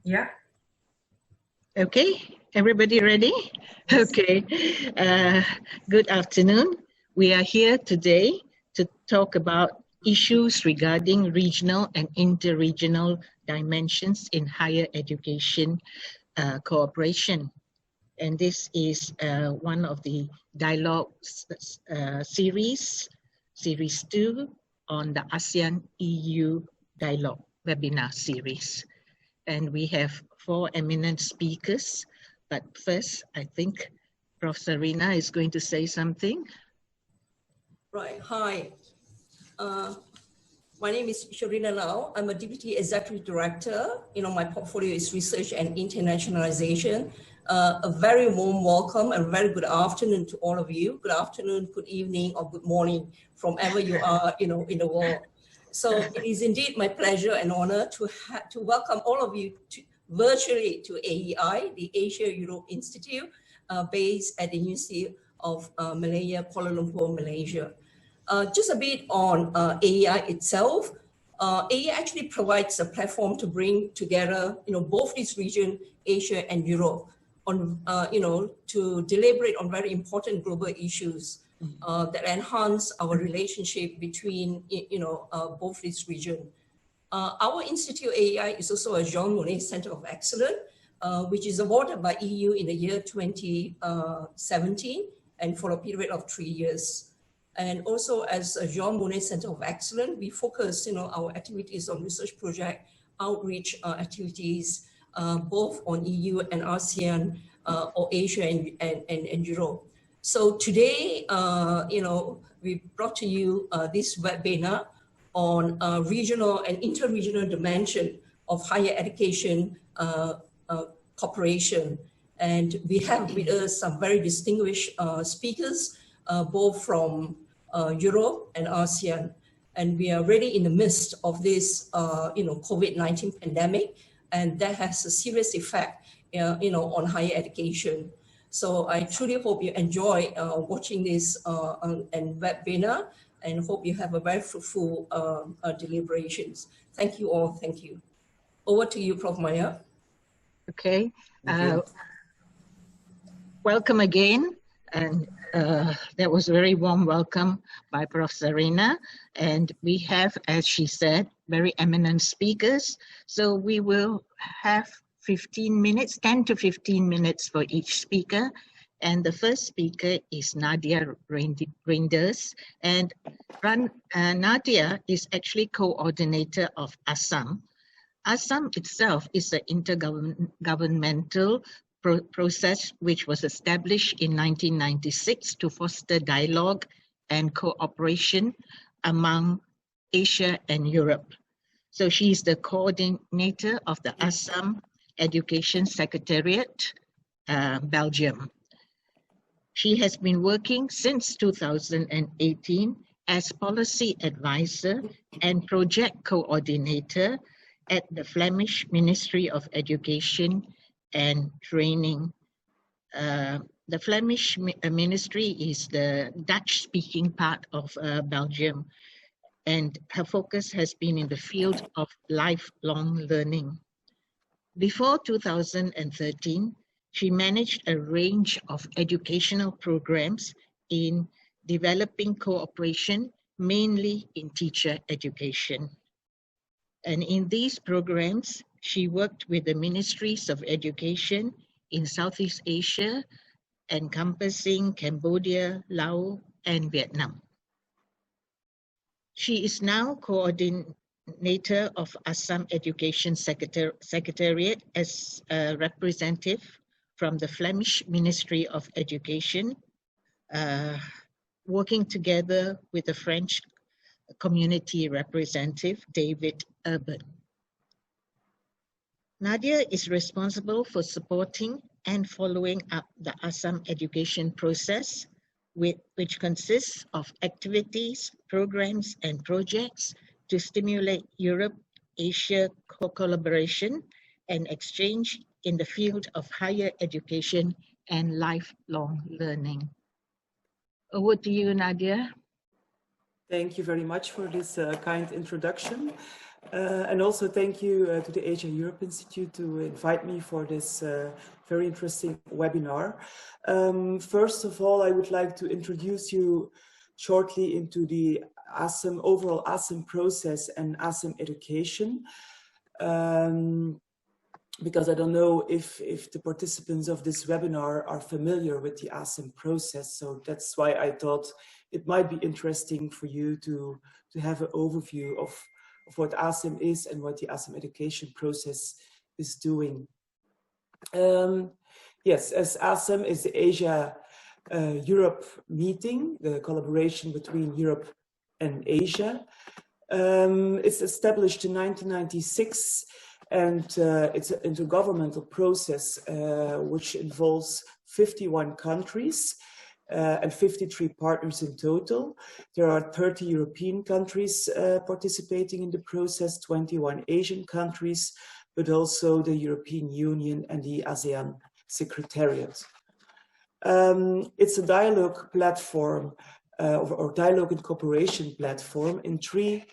Yeah. Okay, everybody ready? Yes. Okay, good afternoon. We are here today to talk about issues regarding regional and interregional dimensions in higher education cooperation. And this is one of the dialogue series 2 on the ASEAN-EU dialogue webinar series. And we have 4 eminent speakers. But first, I think Prof. Sarina is going to say something. Right, hi. My name is Sharina Lau. I'm a Deputy Executive Director. My portfolio is Research and Internationalization. A very warm welcome and very good afternoon to all of you. Good afternoon, good evening, or good morning from wherever you are, in the world. So it is indeed my pleasure and honor to welcome all of you virtually to AEI, the Asia-Europe Institute, based at the University of Malaya, Kuala Lumpur, Malaysia. Just a bit on AEI itself. AEI actually provides a platform to bring together, both this region, Asia and Europe, on, to deliberate on very important global issues that enhance our relationship between, both this region. Our institute AEI is also a Jean Monnet Center of Excellence, which is awarded by EU in the year 2017 and for a period of 3 years. And also as a Jean Monnet Center of Excellence, we focus, our activities on research project, outreach activities, both on EU and ASEAN or Asia and Europe. So today, we brought to you this webinar on regional and interregional dimension of higher education cooperation. And we have with us some very distinguished speakers, both from Europe and ASEAN. And we are really in the midst of this, COVID-19 pandemic, and that has a serious effect, on higher education. So I truly hope you enjoy watching this and webinar, and hope you have a very fruitful deliberations. Thank you all. Thank you. Over to you, Prof. Maya. Okay. Welcome again. And that was a very warm welcome by Prof. Sarina. And we have, as she said, very eminent speakers. So we will have 15 minutes, 10 to 15 minutes for each speaker. And the first speaker is Nadia Reynders. And Nadia is actually coordinator of ASEM. ASEM itself is an intergovernmental process which was established in 1996 to foster dialogue and cooperation among Asia and Europe. So she is the coordinator of the ASEM Education Secretariat, Belgium. She has been working since 2018 as policy advisor and project coordinator at the Flemish Ministry of Education and Training. The Flemish Ministry is the Dutch-speaking part of Belgium, and her focus has been in the field of lifelong learning. Before 2013, she managed a range of educational programs in developing cooperation, mainly in teacher education. And in these programs, she worked with the Ministries of Education in Southeast Asia, encompassing Cambodia, Laos, and Vietnam. She is now coordinator of ASEM Education Secretariat as a representative from the Flemish Ministry of Education, working together with the French community representative, David Urban. Nadia is responsible for supporting and following up the ASEM education process, which consists of activities, programs, and projects to stimulate Europe-Asia collaboration and exchange in the field of higher education and lifelong learning. Over to you, Nadia. Thank you very much for this kind introduction. And also thank you to the Asia Europe Institute to invite me for this very interesting webinar. First of all, I would like to introduce you shortly into the ASEM, overall ASEM process and ASEM education. Because I don't know if the participants of this webinar are familiar with the ASEM process. So that's why I thought it might be interesting for you to have an overview of what ASEM is and what the ASEM education process is doing. Yes, as ASEM is the Asia-Europe meeting, the collaboration between Europe and Asia. It's established in 1996, and it's an intergovernmental process which involves 51 countries and 53 partners in total. There are 30 European countries participating in the process, 21 Asian countries, but also the European Union and the ASEAN Secretariat. It's a dialogue platform or dialogue and cooperation platform in 3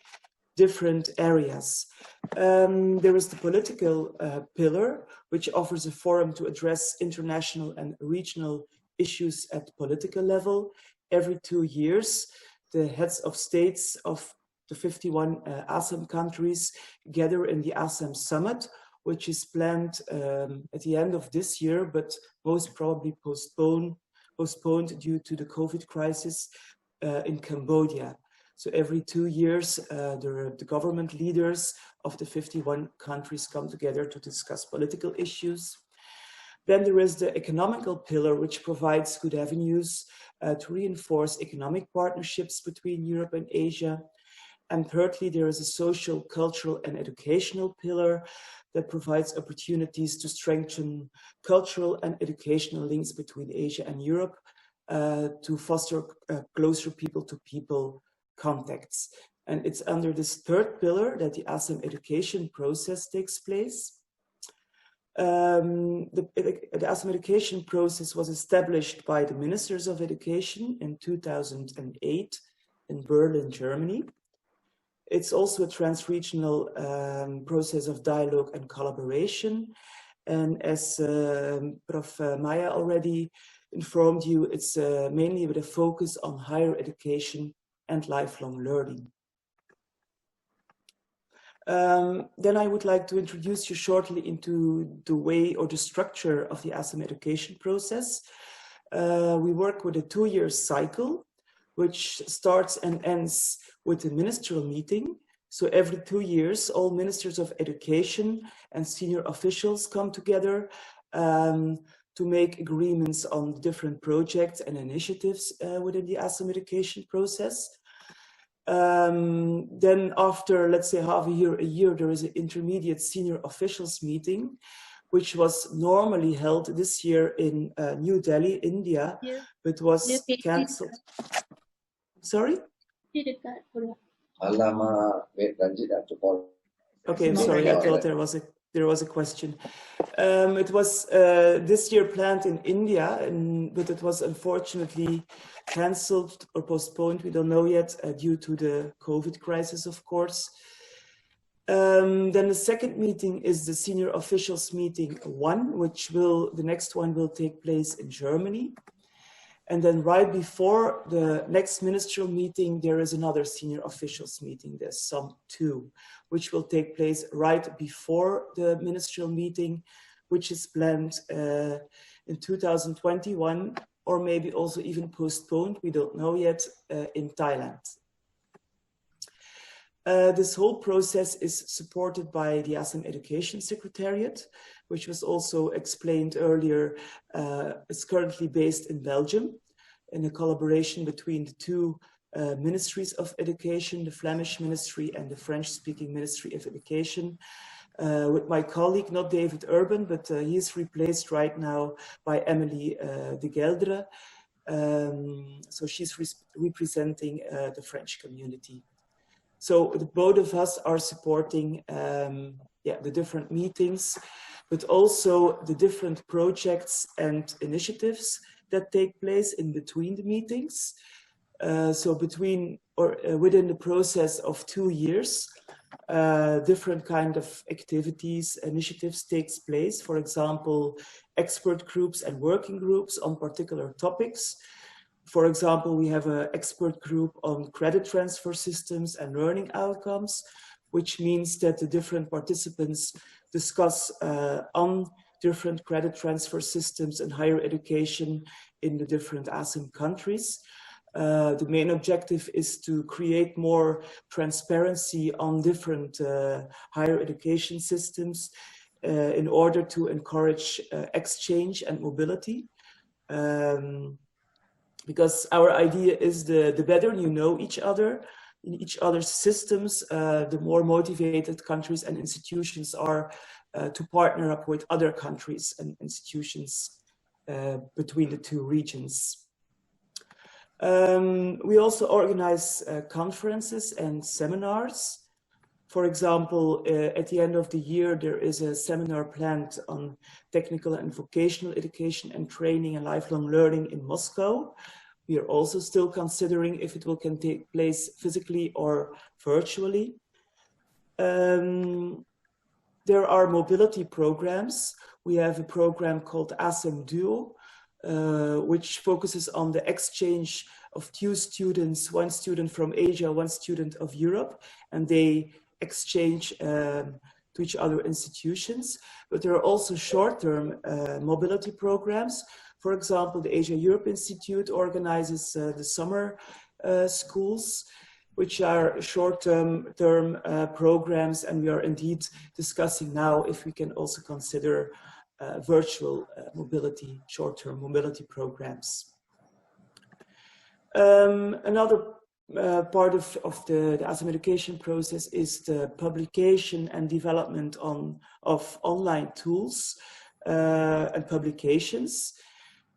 different areas. There is the political pillar, which offers a forum to address international and regional issues at political level. Every 2 years, the heads of states of the 51 ASEM countries gather in the ASEM Summit, which is planned at the end of this year, but most probably postponed due to the COVID crisis in Cambodia. So every 2 years, the government leaders of the 51 countries come together to discuss political issues. Then there is the economical pillar, which provides good avenues to reinforce economic partnerships between Europe and Asia. And thirdly, there is a social, cultural, and educational pillar that provides opportunities to strengthen cultural and educational links between Asia and Europe to foster closer people-to-people contacts. And it's under this third pillar that the ASEM education process takes place. The ASEM education process was established by the Ministers of Education in 2008 in Berlin, Germany. It's also a trans-regional process of dialogue and collaboration. And as Prof. Maya already informed you, it's mainly with a focus on higher education and lifelong learning. Then I would like to introduce you shortly into the way or the structure of the ASEM education process. We work with a 2-year cycle, which starts and ends with the ministerial meeting. So every 2 years, all ministers of education and senior officials come together to make agreements on different projects and initiatives within the ASEM education process. Then after, let's say, half a year, there is an intermediate senior officials meeting, which was normally held this year in New Delhi, India, but was cancelled. Sorry? Okay, I'm sorry, I thought there was a question. It was this year planned in India, but it was unfortunately cancelled or postponed, we don't know yet, due to the COVID crisis, of course. Then the second meeting is the Senior Officials Meeting 1, the next one will take place in Germany. And then right before the next ministerial meeting, there is another Senior Officials Meeting, the SOM 2, which will take place right before the ministerial meeting, which is planned in 2021, or maybe also even postponed, we don't know yet, in Thailand. This whole process is supported by the ASEM Education Secretariat, which was also explained earlier. It's currently based in Belgium in a collaboration between the 2 ministries of education, the Flemish Ministry and the French-speaking Ministry of Education. With my colleague, not David Urban, but he is replaced right now by Emily de Geldre. So she's representing the French community. So the both of us are supporting the different meetings, but also the different projects and initiatives that take place in between the meetings. So between or within the process of 2 years, different kind of activities, initiatives takes place. For example, expert groups and working groups on particular topics. For example, we have an expert group on credit transfer systems and learning outcomes, which means that the different participants discuss on different credit transfer systems and higher education in the different ASEM countries. The main objective is to create more transparency on different higher education systems in order to encourage exchange and mobility. Because our idea is the better you know each other, in each other's systems, the more motivated countries and institutions are to partner up with other countries and institutions between the two regions. We also organize conferences and seminars. For example, at the end of the year, there is a seminar planned on technical and vocational education and training and lifelong learning in Moscow. We are also still considering if it can take place physically or virtually. There are mobility programs. We have a program called ASEM Duo, which focuses on the exchange of two students, one student from Asia, one student of Europe, and they exchange to each other institutions. But there are also short-term mobility programs. For example, the Asia-Europe Institute organizes the summer schools, which are short-term programs, and we are indeed discussing now if we can also consider virtual mobility, short-term mobility programs. Another part of the ASEM education process is the publication and development of online tools and publications.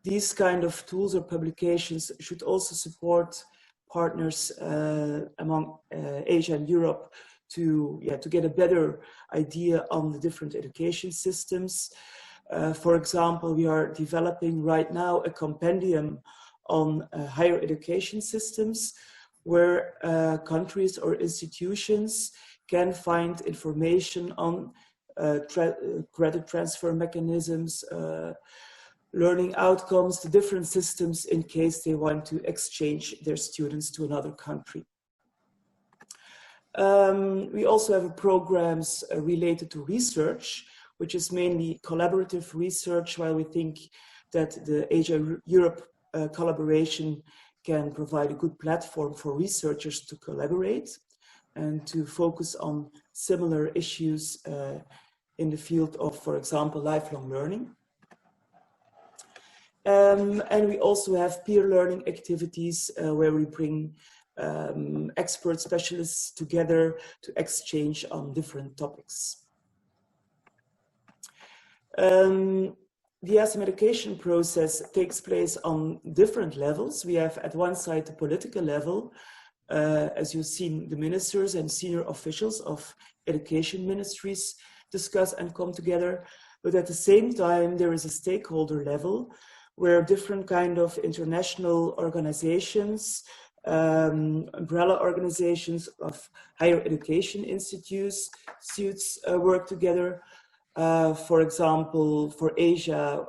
These kind of tools or publications should also support partners among Asia and Europe to get a better idea on the different education systems. For example, we are developing right now a compendium on higher education systems where countries or institutions can find information on credit transfer mechanisms, learning outcomes, the different systems in case they want to exchange their students to another country. We also have programs related to research, which is mainly collaborative research, while we think that the Asia-Europe collaboration can provide a good platform for researchers to collaborate and to focus on similar issues in the field of, for example, lifelong learning. And we also have peer learning activities where we bring expert specialists together to exchange on different topics. The ASEM education process takes place on different levels. We have at one side the political level, as you've seen, the ministers and senior officials of education ministries discuss and come together. But at the same time, there is a stakeholder level where different kind of international organizations, umbrella organizations of higher education institutes work together. For example, for Asia,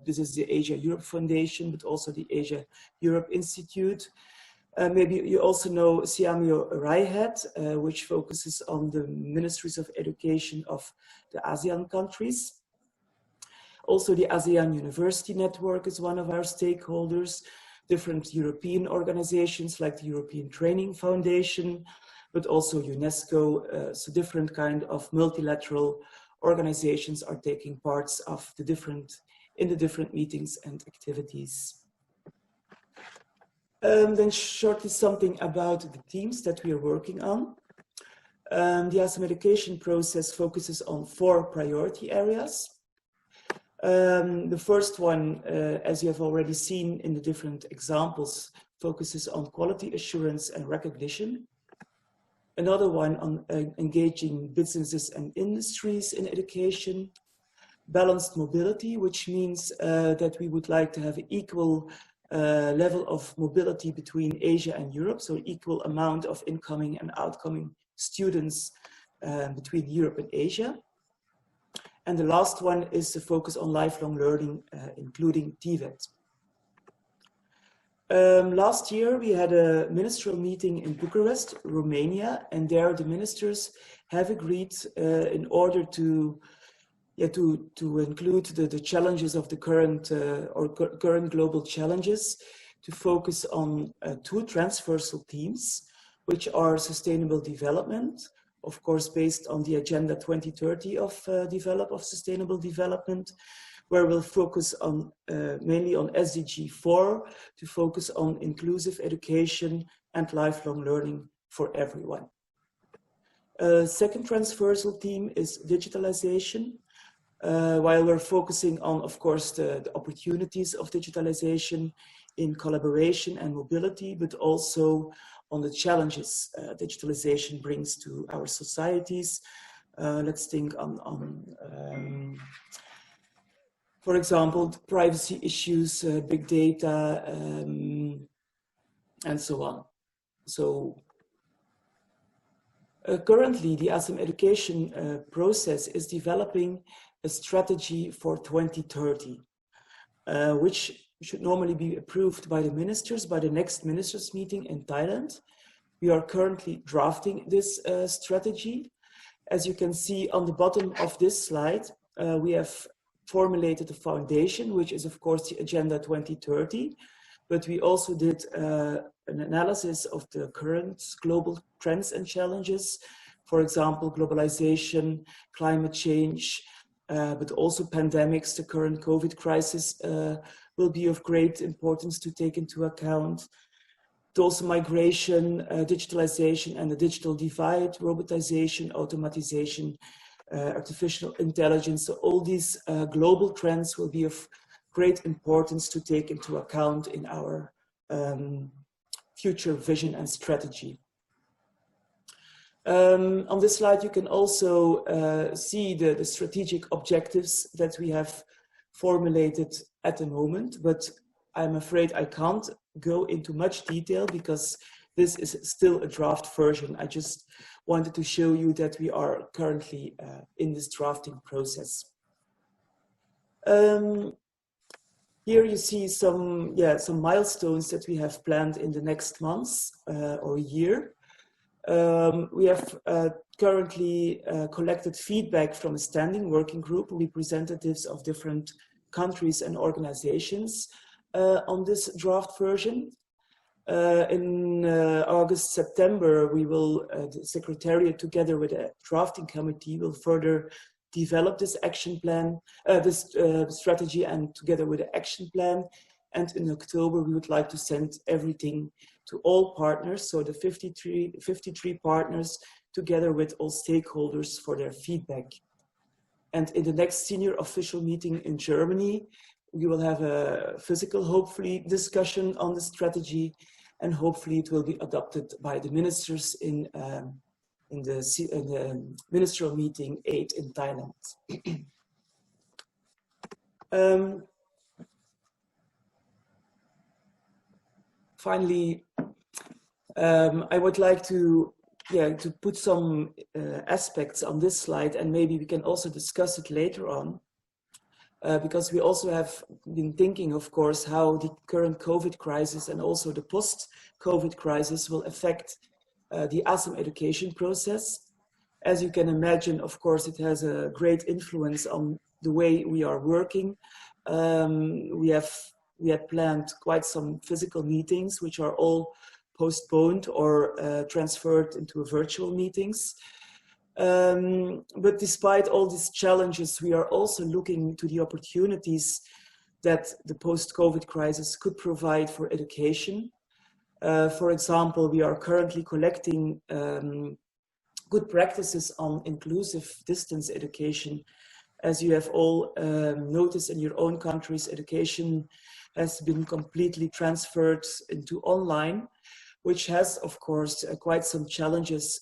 this is the Asia-Europe Foundation, but also the Asia-Europe Institute. Maybe you also know Siamio Raihat, which focuses on the ministries of education of the ASEAN countries. Also, the ASEAN University Network is one of our stakeholders, different European organizations like the European Training Foundation, but also UNESCO, so different kind of multilateral organizations are taking parts of the different meetings and activities. Then shortly something about the themes that we are working on. The ASEM education process focuses on 4 priority areas. The first one, as you have already seen in the different examples, focuses on quality assurance and recognition. Another one on engaging businesses and industries in education. Balanced mobility, which means that we would like to have equal level of mobility between Asia and Europe, so equal amount of incoming and outgoing students between Europe and Asia. And the last one is the focus on lifelong learning, including TVET. Last year, we had a ministerial meeting in Bucharest, Romania, and there the ministers have agreed in order to include the challenges of the current current global challenges, to focus on two transversal themes, which are sustainable development, of course, based on the Agenda 2030 of Sustainable Development, where we'll focus on mainly on SDG 4 to focus on inclusive education and lifelong learning for everyone. Second transversal theme is digitalization. While we're focusing on, of course, the opportunities of digitalization in collaboration and mobility, but also on the challenges digitalization brings to our societies. Let's think on for example, privacy issues, big data, and so on. So currently, the ASEM education process is developing a strategy for 2030, which should normally be approved by the ministers by the next ministers meeting in Thailand. We are currently drafting this strategy. As you can see on the bottom of this slide, we have formulated a foundation, which is of course the Agenda 2030, but we also did an analysis of the current global trends and challenges, for example, globalization, climate change, but also pandemics. The current COVID crisis will be of great importance to take into account. But also migration, digitalization and the digital divide, robotization, automatization, artificial intelligence. So all these global trends will be of great importance to take into account in our future vision and strategy. On this slide, you can also see the strategic objectives that we have formulated at the moment, but I'm afraid I can't go into much detail because this is still a draft version. I just wanted to show you that we are currently in this drafting process. Here you see some milestones that we have planned in the next months or year. We have currently collected feedback from a standing working group, representatives of different countries and organizations on this draft version. In August, September, we will, the Secretariat together with a drafting committee will further develop this action plan, this strategy, and together with the action plan. And in October, we would like to send everything to all partners, so the 53 partners, together with all stakeholders for their feedback. And in the next senior official meeting in Germany, we will have a physical, hopefully, discussion on the strategy, and hopefully it will be adopted by the ministers in the ministerial meeting 8 in Thailand. Finally, I would like to put some aspects on this slide, and maybe we can also discuss it later on, because we also have been thinking, of course, how the current COVID crisis and also the post-COVID crisis will affect the ASEM education process. As you can imagine, of course, it has a great influence on the way we are working. We had planned quite some physical meetings, which are all postponed or transferred into virtual meetings. But despite all these challenges, we are also looking to the opportunities that the post-COVID crisis could provide for education. For example, we are currently collecting good practices on inclusive distance education. As you have all noticed in your own countries, education has been completely transferred into online, which has, of course, quite some challenges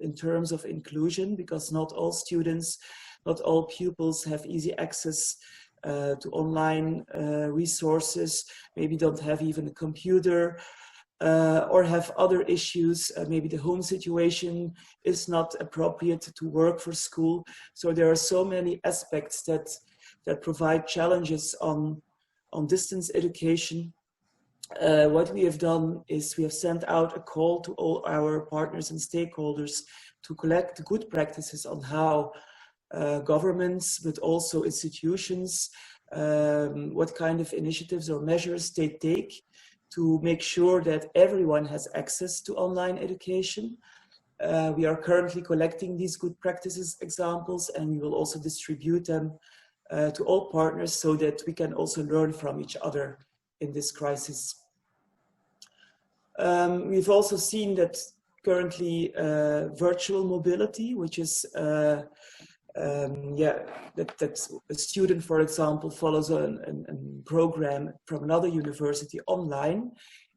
in terms of inclusion, because not all students, not all pupils have easy access to online resources, maybe don't have even a computer. or have other issues. Maybe the home situation is not appropriate to work for school. So there are so many aspects that provide challenges on distance education. What we have done is we have sent out a call to all our partners and stakeholders to collect good practices on how governments, but also institutions, what kind of initiatives or measures they take to make sure that everyone has access to online education. We are currently collecting these good practices examples, and we will also distribute them to all partners so that we can also learn from each other in this crisis. We've also seen that currently virtual mobility, which is that a student, for example, follows a program from another university online,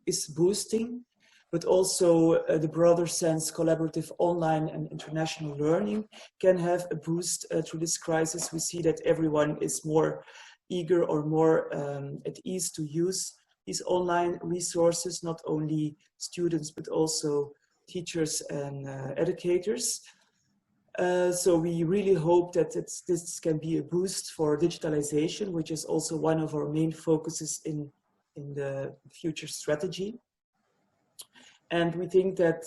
is boosting, but also the broader sense collaborative online and international learning can have a boost through this crisis. We see that everyone is more eager or more at ease to use these online resources, not only students, but also teachers and educators. So we really hope that this can be a boost for digitalization, which is also one of our main focuses in the future strategy. And we think that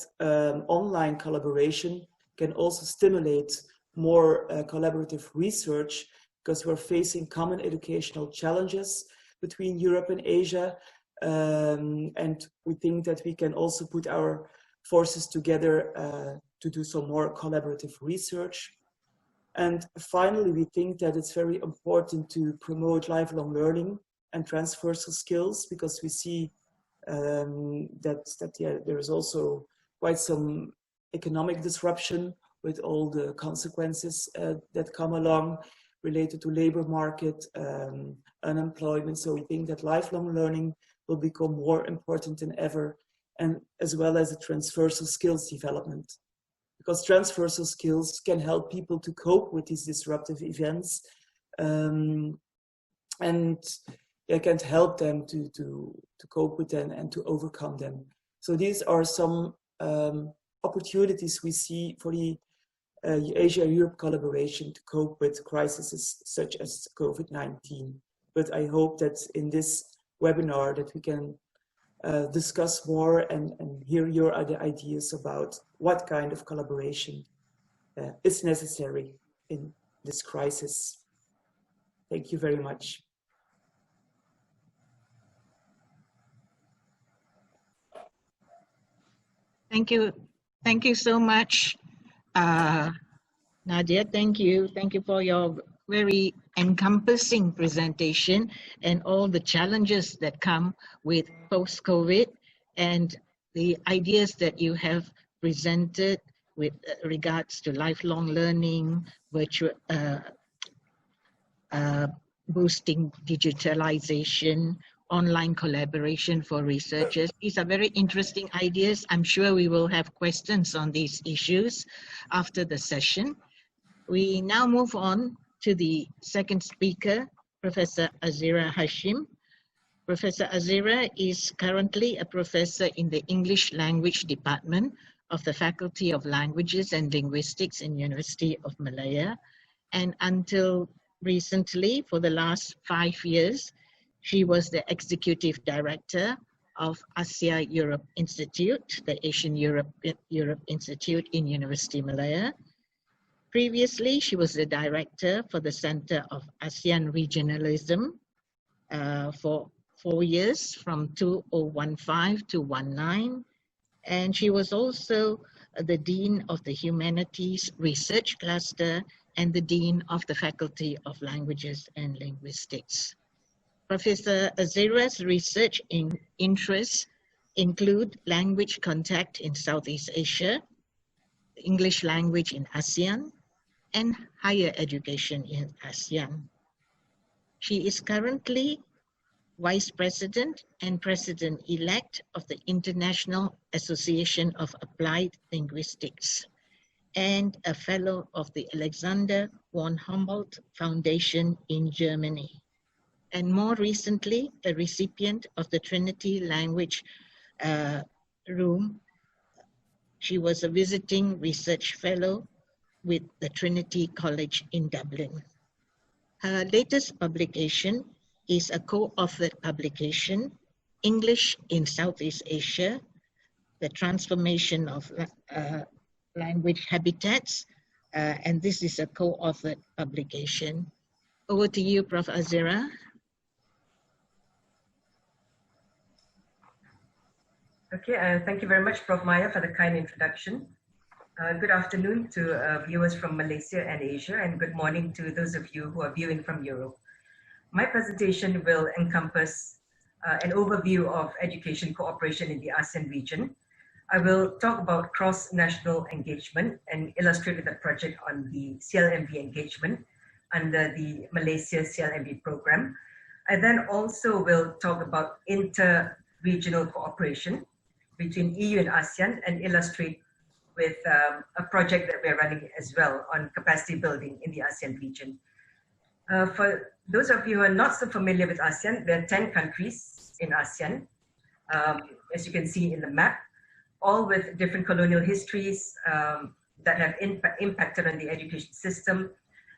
online collaboration can also stimulate more collaborative research, because we're facing common educational challenges between Europe and Asia. And we think that we can also put our forces together to do some more collaborative research. And finally, we think that it's very important to promote lifelong learning and transversal skills, because we see that there is also quite some economic disruption with all the consequences that come along related to labor market, unemployment. So we think that lifelong learning will become more important than ever, and as well as the transversal skills development, because transversal skills can help people to cope with these disruptive events, and they can help them to cope with them and to overcome them. So these are some opportunities we see for the Asia-Europe collaboration to cope with crises such as COVID-19. But I hope that in this webinar that we can discuss more and hear your other ideas about what kind of collaboration is necessary in this crisis. Thank you very much. Thank you. Thank you so much, Nadia. Thank you. Thank you for your very encompassing presentation and all the challenges that come with post-COVID and the ideas that you have presented with regards to lifelong learning, virtual, boosting digitalization, online collaboration for researchers. These are very interesting ideas. I'm sure we will have questions on these issues after the session. We now move on to the second speaker, Professor Azirah Hashim. Professor Azirah is currently a professor in the English Language Department of the Faculty of Languages and Linguistics in University of Malaya. And until recently, for the last 5 years, she was the Executive Director of ASEAN-Europe Institute, the Asian Europe Institute in University Malaya. Previously, she was the Director for the Center of ASEAN Regionalism for 4 years, from 2015 to 2019. And she was also the Dean of the Humanities Research Cluster and the Dean of the Faculty of Languages and Linguistics. Professor Azirah's research interests include language contact in Southeast Asia, English language in ASEAN, and higher education in ASEAN. She is currently Vice President and President-elect of the International Association of Applied Linguistics and a Fellow of the Alexander von Humboldt Foundation in Germany, and more recently, a recipient of the Trinity Language room. She was a visiting research fellow with the Trinity College in Dublin. Her latest publication is a co-authored publication, English in Southeast Asia, the Transformation of Language Habitats, and this is a co-authored publication. Over to you, Prof. Azirah. Okay, thank you very much, Prof. Maya, for the kind introduction. Good afternoon to viewers from Malaysia and Asia, and good morning to those of you who are viewing from Europe. My presentation will encompass an overview of education cooperation in the ASEAN region. I will talk about cross-national engagement and illustrate with a project on the CLMV engagement under the Malaysia CLMV Programme. I then also will talk about inter-regional cooperation between EU and ASEAN and illustrate with a project that we're running as well on capacity building in the ASEAN region. For those of you who are not so familiar with ASEAN, there are 10 countries in ASEAN, as you can see in the map, all with different colonial histories that have impacted on the education system,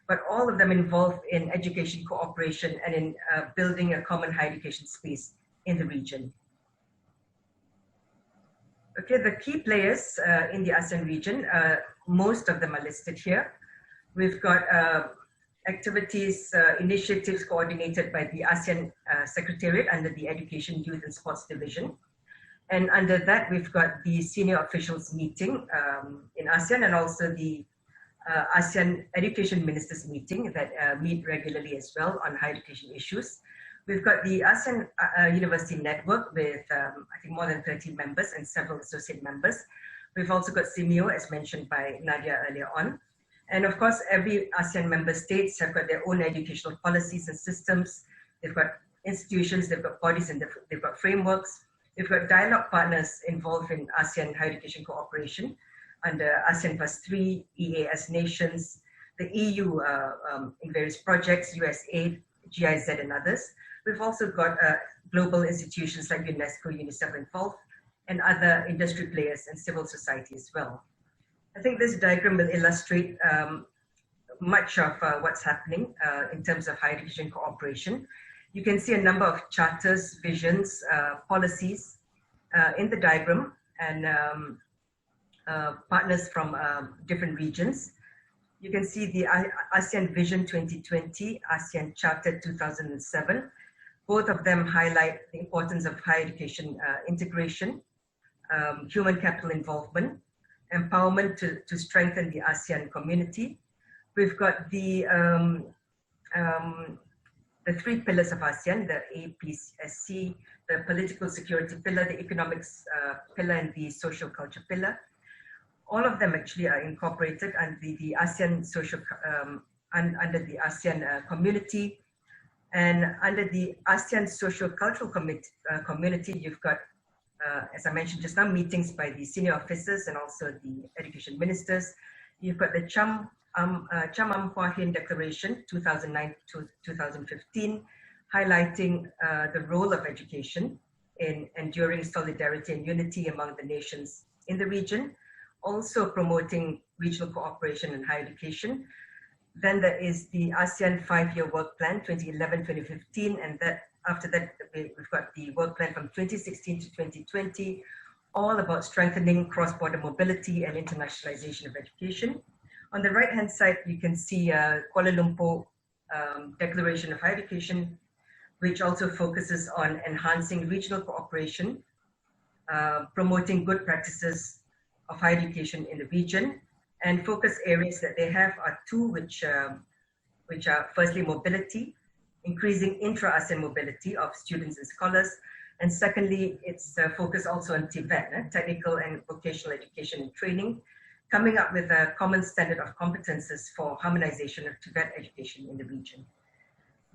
but all of them involved in education cooperation and in building a common higher education space in the region. Okay, the key players in the ASEAN region, most of them are listed here. We've got activities, initiatives coordinated by the ASEAN Secretariat under the Education, Youth and Sports Division. And under that, we've got the senior officials meeting in ASEAN and also the ASEAN Education Ministers meeting that meet regularly as well on higher education issues. We've got the ASEAN University Network with, I think, more than 30 members and several associate members. We've also got CMEO, as mentioned by Nadia earlier on. And of course, every ASEAN member states have got their own educational policies and systems. They've got institutions, they've got bodies, and they've got frameworks. We've got dialogue partners involved in ASEAN higher education cooperation under ASEAN +3, EAS nations, the EU in various projects, USAID, GIZ, and others. We've also got global institutions like UNESCO, UNICEF involved, and other industry players and civil society as well. I think this diagram will illustrate much of what's happening in terms of higher education cooperation. You can see a number of charters, visions, policies in the diagram, and partners from different regions. You can see the ASEAN Vision 2020, ASEAN Charter 2007. Both of them highlight the importance of higher education integration, human capital involvement, empowerment to strengthen the ASEAN community. We've got the 3 pillars of ASEAN, the APSC, the political security pillar, the economics pillar, and the social culture pillar. All of them actually are incorporated under the ASEAN social, under the ASEAN community. And under the ASEAN Social Cultural Community, you've got, as I mentioned just now, meetings by the senior officers and also the education ministers. You've got the Cham Am Hua Hin Declaration 2009 to 2015, highlighting the role of education in enduring solidarity and unity among the nations in the region, also promoting regional cooperation and higher education. Then there is the ASEAN 5-year work plan 2011-2015, and that after that we've got the work plan from 2016 to 2020, all about strengthening cross-border mobility and internationalization of education. On the right-hand side, you can see Kuala Lumpur Declaration of Higher Education, which also focuses on enhancing regional cooperation, promoting good practices of higher education in the region. And focus areas that they have are 2, which are firstly mobility, increasing intra-ASEAN mobility of students and scholars. And secondly, it's focus also on Tibet, technical and vocational education and training, coming up with a common standard of competences for harmonization of Tibet education in the region.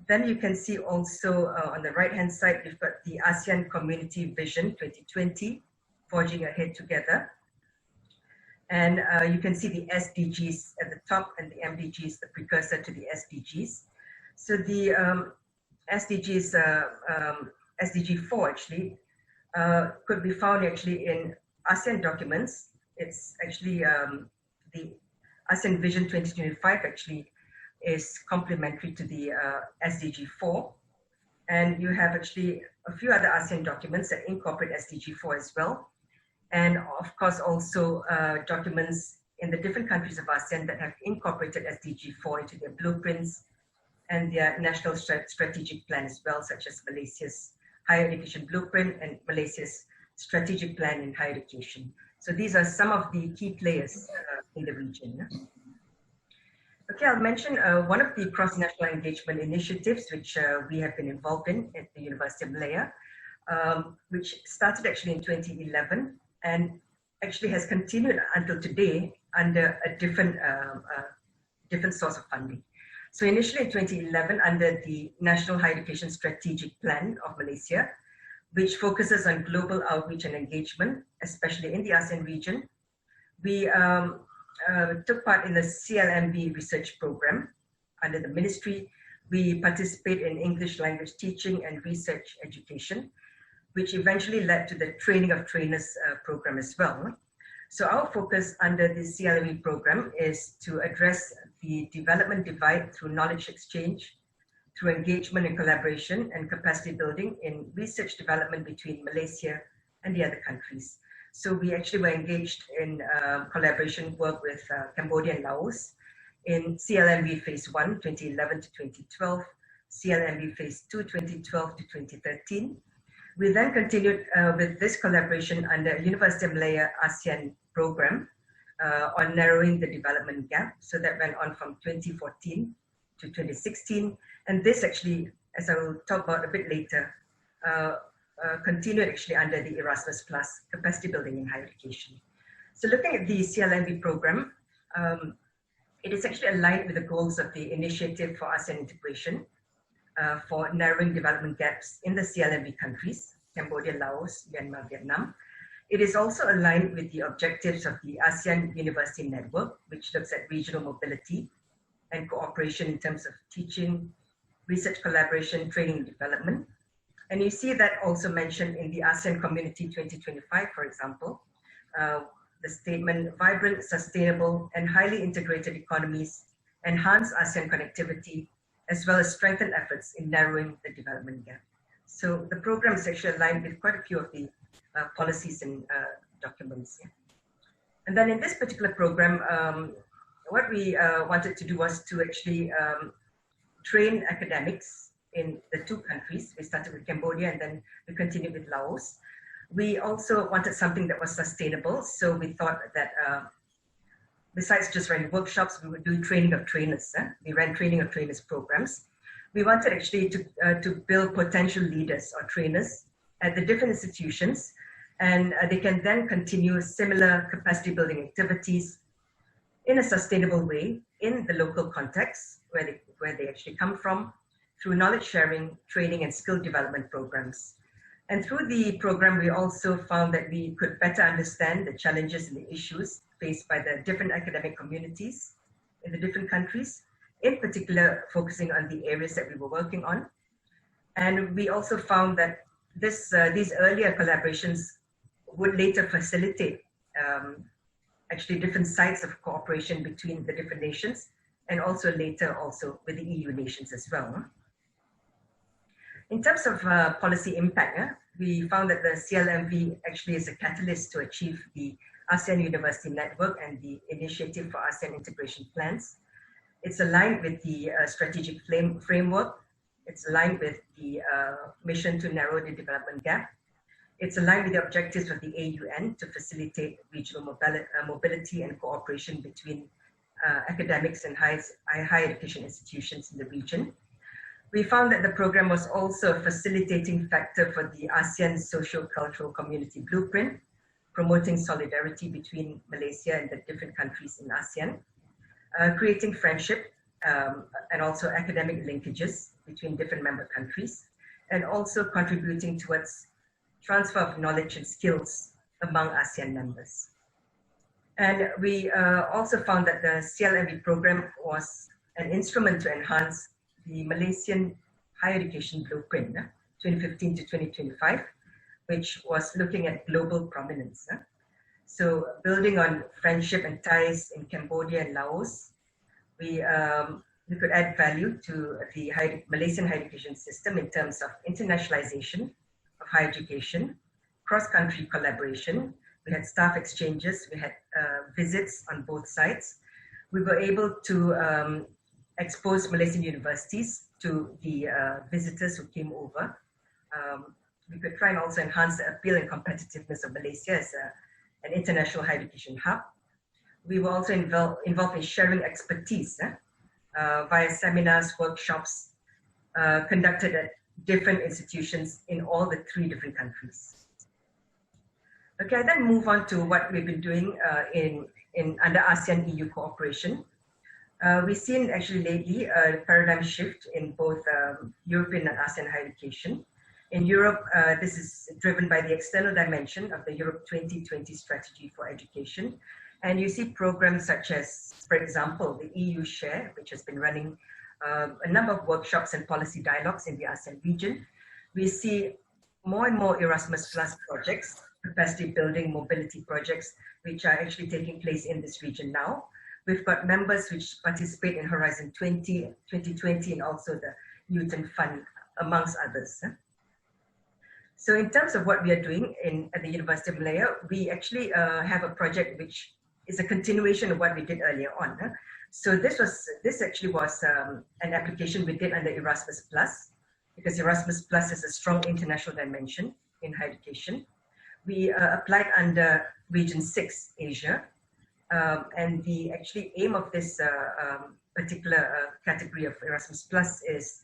Then you can see also on the right-hand side, we've got the ASEAN Community Vision 2020, Forging Ahead Together. And you can see the SDGs at the top and the MDGs, the precursor to the SDGs. So the SDGs, SDG 4 actually, could be found actually in ASEAN documents. It's actually the ASEAN Vision 2025 actually is complementary to the SDG 4. And you have actually a few other ASEAN documents that incorporate SDG 4 as well. And of course, also documents in the different countries of ASEAN that have incorporated SDG 4 into their blueprints and their national strategic plan as well, such as Malaysia's Higher Education Blueprint and Malaysia's Strategic Plan in Higher Education. So these are some of the key players in the region. Okay, I'll mention one of the cross-national engagement initiatives which we have been involved in at the University of Malaya, which started actually in 2011 and actually has continued until today under a different source of funding. So initially in 2011, under the National Higher Education Strategic Plan of Malaysia, which focuses on global outreach and engagement, especially in the ASEAN region, we took part in the CLMV research program under the ministry. We participate in English language teaching and research education, which eventually led to the training of trainers program as well. So our focus under the CLMV program is to address the development divide through knowledge exchange, through engagement and collaboration and capacity building in research development between Malaysia and the other countries. So we actually were engaged in collaboration work with Cambodia and Laos in CLMV Phase 1, 2011 to 2012, CLMV Phase 2, 2012 to 2013. We then continued with this collaboration under University of Malaya ASEAN Programme on narrowing the development gap. So that went on from 2014 to 2016. And this actually, as I will talk about a bit later, continued actually under the Erasmus Plus capacity building in higher education. So looking at the CLMV program, it is actually aligned with the goals of the Initiative for ASEAN Integration for narrowing development gaps in the CLMV countries, Cambodia, Laos, Myanmar, Vietnam. It is also aligned with the objectives of the ASEAN University Network, which looks at regional mobility and cooperation in terms of teaching, research collaboration, training and development. And you see that also mentioned in the ASEAN Community 2025, for example, the statement, vibrant, sustainable, and highly integrated economies enhance ASEAN connectivity, as well as strengthen efforts in narrowing the development gap. So the program is actually aligned with quite a few of the policies and documents. Yeah. And then in this particular program, what we wanted to do was to actually train academics in the two countries. We started with Cambodia and then we continued with Laos. We also wanted something that was sustainable. So we thought that besides just running workshops, we would do training of trainers. We ran training of trainers programs. We wanted actually to build potential leaders or trainers at the different institutions, and they can then continue similar capacity building activities in a sustainable way in the local context where they actually come from, through knowledge sharing, training and skill development programs. And through the program, we also found that we could better understand the challenges and the issues faced by the different academic communities in the different countries, in particular focusing on the areas that we were working on. And we also found that these earlier collaborations would later facilitate actually different sites of cooperation between the different nations, and also later also with the EU nations as well. In terms of policy impact, we found that the CLMV actually is a catalyst to achieve the ASEAN University Network and the Initiative for ASEAN Integration Plans. It's aligned with the strategic framework. It's aligned with the mission to narrow the development gap. It's aligned with the objectives of the AUN to facilitate regional mobility and cooperation between academics and higher education institutions in the region. We found that the program was also a facilitating factor for the ASEAN Socio-Cultural Community Blueprint, promoting solidarity between Malaysia and the different countries in ASEAN, creating friendship and also academic linkages between different member countries, and also contributing towards transfer of knowledge and skills among ASEAN members. And we also found that the CLMV program was an instrument to enhance the Malaysian Higher Education Blueprint, 2015 to 2025, which was looking at global prominence. So building on friendship and ties in Cambodia and Laos, we could add value to the Malaysian higher education system in terms of internationalization of higher education, cross-country collaboration. We had staff exchanges, we had visits on both sides. We were able to expose Malaysian universities to the visitors who came over. We could try and also enhance the appeal and competitiveness of Malaysia as an international higher education hub. We were also involved in sharing expertise via seminars, workshops conducted at different institutions in all the 3 different countries. Okay, I then move on to what we've been doing under ASEAN-EU cooperation. We've seen actually lately a paradigm shift in both European and ASEAN higher education. In Europe, this is driven by the external dimension of the Europe 2020 strategy for education. And you see programs such as, for example, the EU Share, which has been running a number of workshops and policy dialogues in the ASEAN region. We see more and more Erasmus Plus projects, capacity building, mobility projects, which are actually taking place in this region now. We've got members which participate in Horizon 2020, and also the Newton Fund, amongst others. So in terms of what we are doing at the University of Malaya, we actually have a project which is a continuation of what we did earlier on. So this actually was an application we did under Erasmus Plus, because Erasmus Plus has a strong international dimension in higher education. We applied under Region 6, Asia, and the actually aim of this particular category of Erasmus Plus is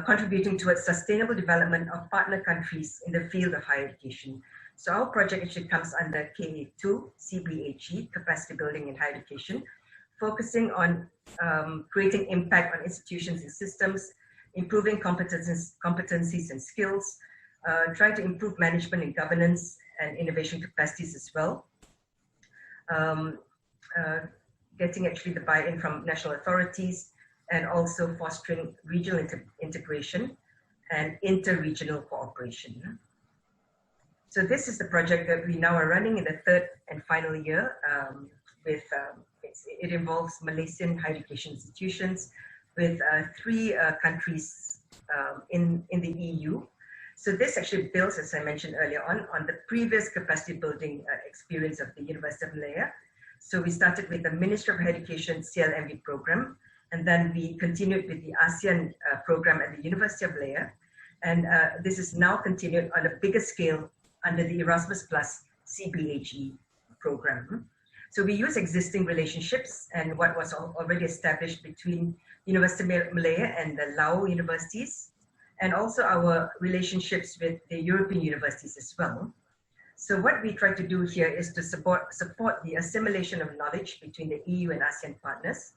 contributing towards sustainable development of partner countries in the field of higher education. So our project actually comes under KA2, CBHE, Capacity Building in Higher Education, focusing on creating impact on institutions and systems, improving competencies and skills, trying to improve management and governance and innovation capacities as well. Getting actually the buy-in from national authorities, and also fostering regional integration and inter-regional cooperation. So this is the project that we now are running in the 3rd and final year. It involves Malaysian higher education institutions with 3 countries in the EU. So this actually builds, as I mentioned earlier on the previous capacity building experience of the University of Malaya. So we started with the Ministry of Education CLMV Programme, and then we continued with the ASEAN program at the University of Malaya. And this is now continued on a bigger scale under the Erasmus Plus CBHE program. So we use existing relationships and what was already established between University of Malaya and the Lao universities, and also our relationships with the European universities as well. So what we try to do here is to support the assimilation of knowledge between the EU and ASEAN partners.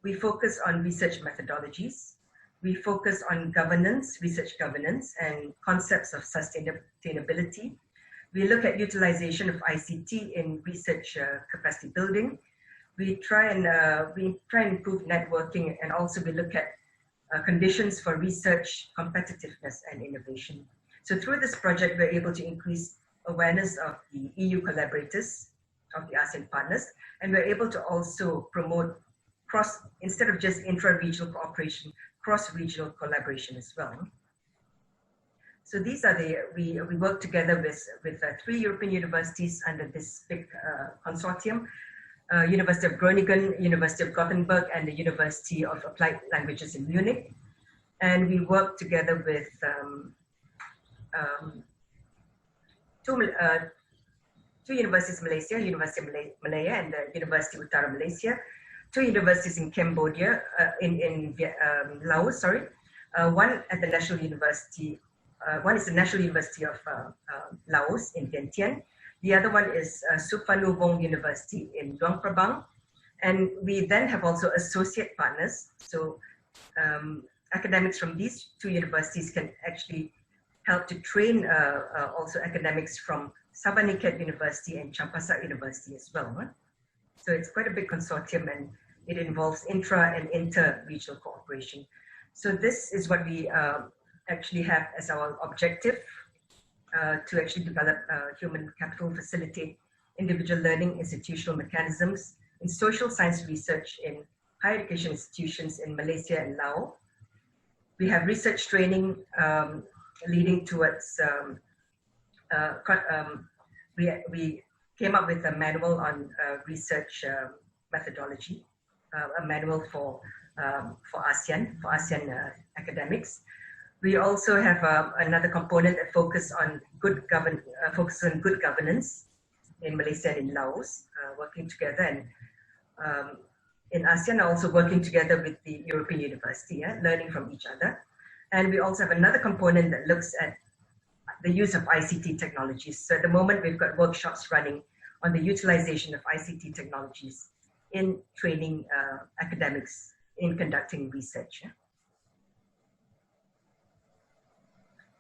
We focus on research methodologies. We focus on governance, research governance, and concepts of sustainability. We look at utilization of ICT in research capacity building. We try and improve networking, and also we look at conditions for research, competitiveness, and innovation. So through this project, we're able to increase awareness of the EU collaborators, of the ASEAN partners, and we're able to also promote instead of just intra-regional cooperation, cross-regional collaboration as well. So these are we work together with 3 European universities under this big consortium, University of Groningen, University of Gothenburg, and the University of Applied Languages in Munich. And we work together with two universities in Malaysia, University of Malaya and the University Utara Malaysia, 2 universities in Cambodia, in Laos, sorry. One at the National University, one is the National University of Laos in Vientiane. The other one is Suphanuvong University in Luang Prabang. And we then have also associate partners. So academics from these 2 universities can actually help to train also academics from Sabah Niket University and Champasak University as well. Right? So it's quite a big consortium, and it involves intra and inter-regional cooperation. So this is what we actually have as our objective to actually develop human capital, facilitate individual learning institutional mechanisms in social science research in higher education institutions in Malaysia and Laos. We have research training leading towards, we came up with a manual on research methodology, a manual for ASEAN academics. We also have another component that focuses on good governance in Malaysia and in Laos, working together, and in ASEAN also working together with the European University, learning from each other. And we also have another component that looks at the use of ICT technologies. So at the moment, we've got workshops running on the utilization of ICT technologies in training academics in conducting research.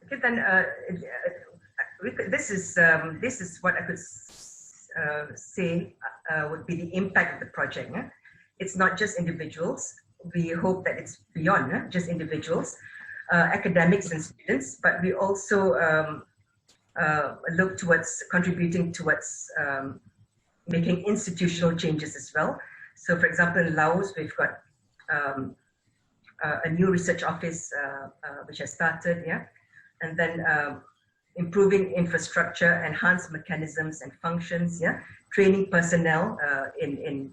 Okay, then this is what I could say would be the impact of the project. It's not just individuals. We hope that it's beyond just individuals, academics and students, but we also look towards contributing towards making institutional changes as well. So for example, in Laos, we've got a new research office which has started, and then improving infrastructure, enhanced mechanisms and functions, training personnel in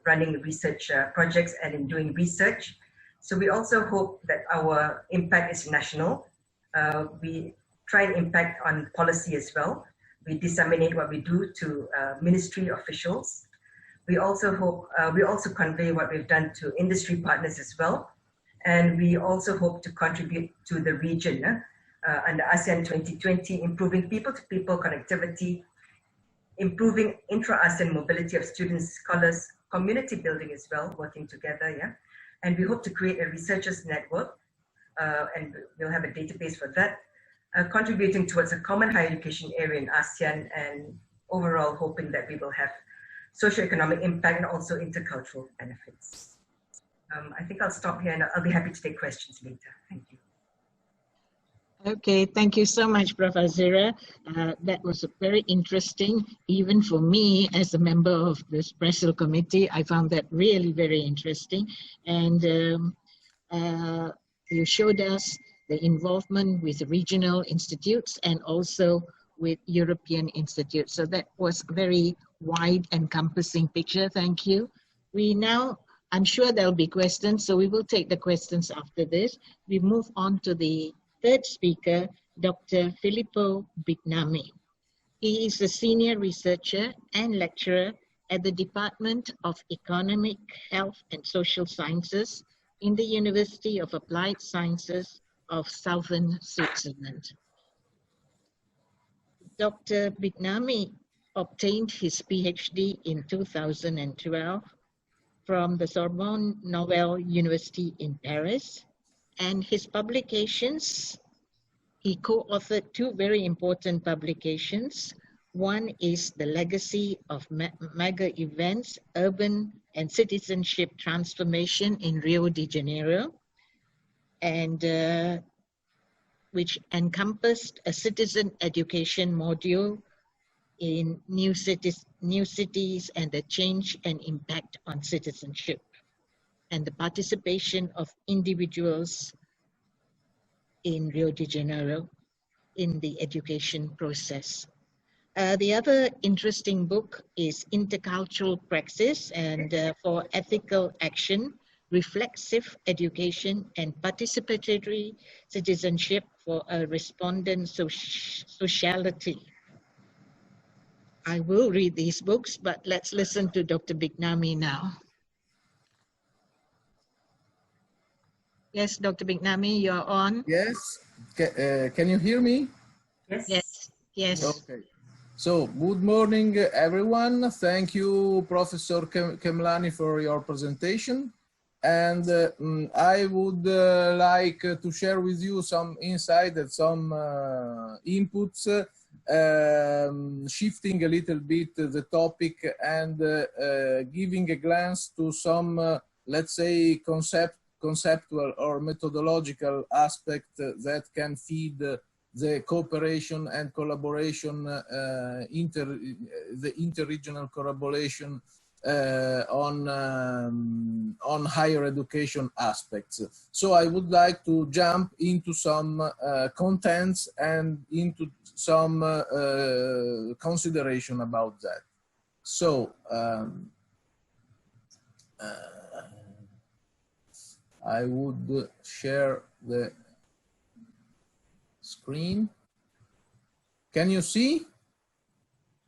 running research projects and in doing research. So we also hope that our impact is national. We try and impact on policy as well. We disseminate what we do to ministry officials. We also hope, we also convey what we've done to industry partners as well. And we also hope to contribute to the region under ASEAN 2020, improving people-to-people connectivity, improving intra-ASEAN mobility of students, scholars, community building as well, working together, And we hope to create a researchers network, and we'll have a database for that, contributing towards a common higher education area in ASEAN, and overall hoping that we will have socioeconomic impact and also intercultural benefits. I think I'll stop here and I'll be happy to take questions later. Thank you. Okay, thank you so much, Prof. Azirah. That was very interesting. Even for me, as a member of this BRECIL committee, I found that really very interesting. And you showed us the involvement with regional institutes and also with European institutes. So that was a very wide encompassing picture. Thank you. We now, I'm sure there'll be questions, so we will take the questions after this. We move on to the third speaker, Dr. Filippo Bignami. He is a senior researcher and lecturer at the Department of Economic, Health and Social Sciences in the University of Applied Sciences of Southern Switzerland. Dr. Bignami obtained his PhD in 2012 from the Sorbonne Nouvelle University in Paris. And his publications, he co-authored two very important publications. One is The Legacy of Mega Events, Urban and Citizenship Transformation in Rio de Janeiro, and which encompassed a citizen education module in new cities and the change and impact on citizenship, and the participation of individuals in Rio de Janeiro in the education process. The other interesting book is Intercultural Praxis and for Ethical Action, Reflexive Education and Participatory Citizenship for a Respondent Sociality. I will read these books, but let's listen to Dr. Bignami now. Yes, Dr. Bignami, you're on. Yes. Can you hear me? Yes. Yes. Yes. Okay. So, good morning, everyone. Thank you, Professor Kemlani, for your presentation. And I would like to share with you some insight and some inputs, shifting a little bit the topic and giving a glance to some, let's say, conceptual or methodological aspect that can feed the cooperation and collaboration, the interregional collaboration on higher education aspects. So I would like to jump into some contents and into some consideration about that. So I would share the screen. Can you see?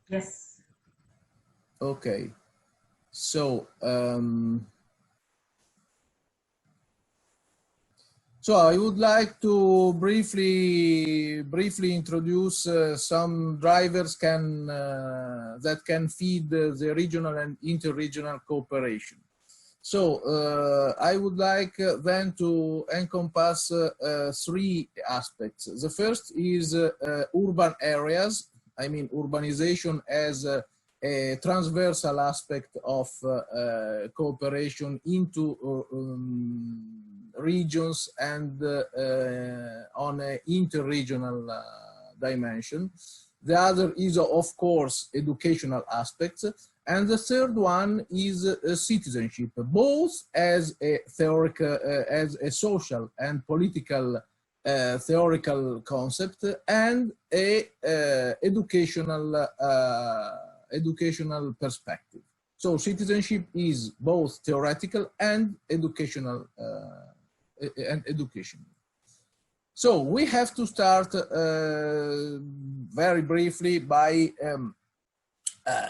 Yes. Okay. So, so I would like to briefly introduce some drivers that can feed the regional and interregional cooperation. So I would like then to encompass three aspects. The first is urban areas. I mean, urbanization as a transversal aspect of cooperation into regions and on an interregional dimension. The other is, of course, educational aspects. And the third one is citizenship, both as a theoretical, as a social and political theoretical concept, and a educational perspective. So citizenship is both theoretical and educational So we have to start very briefly by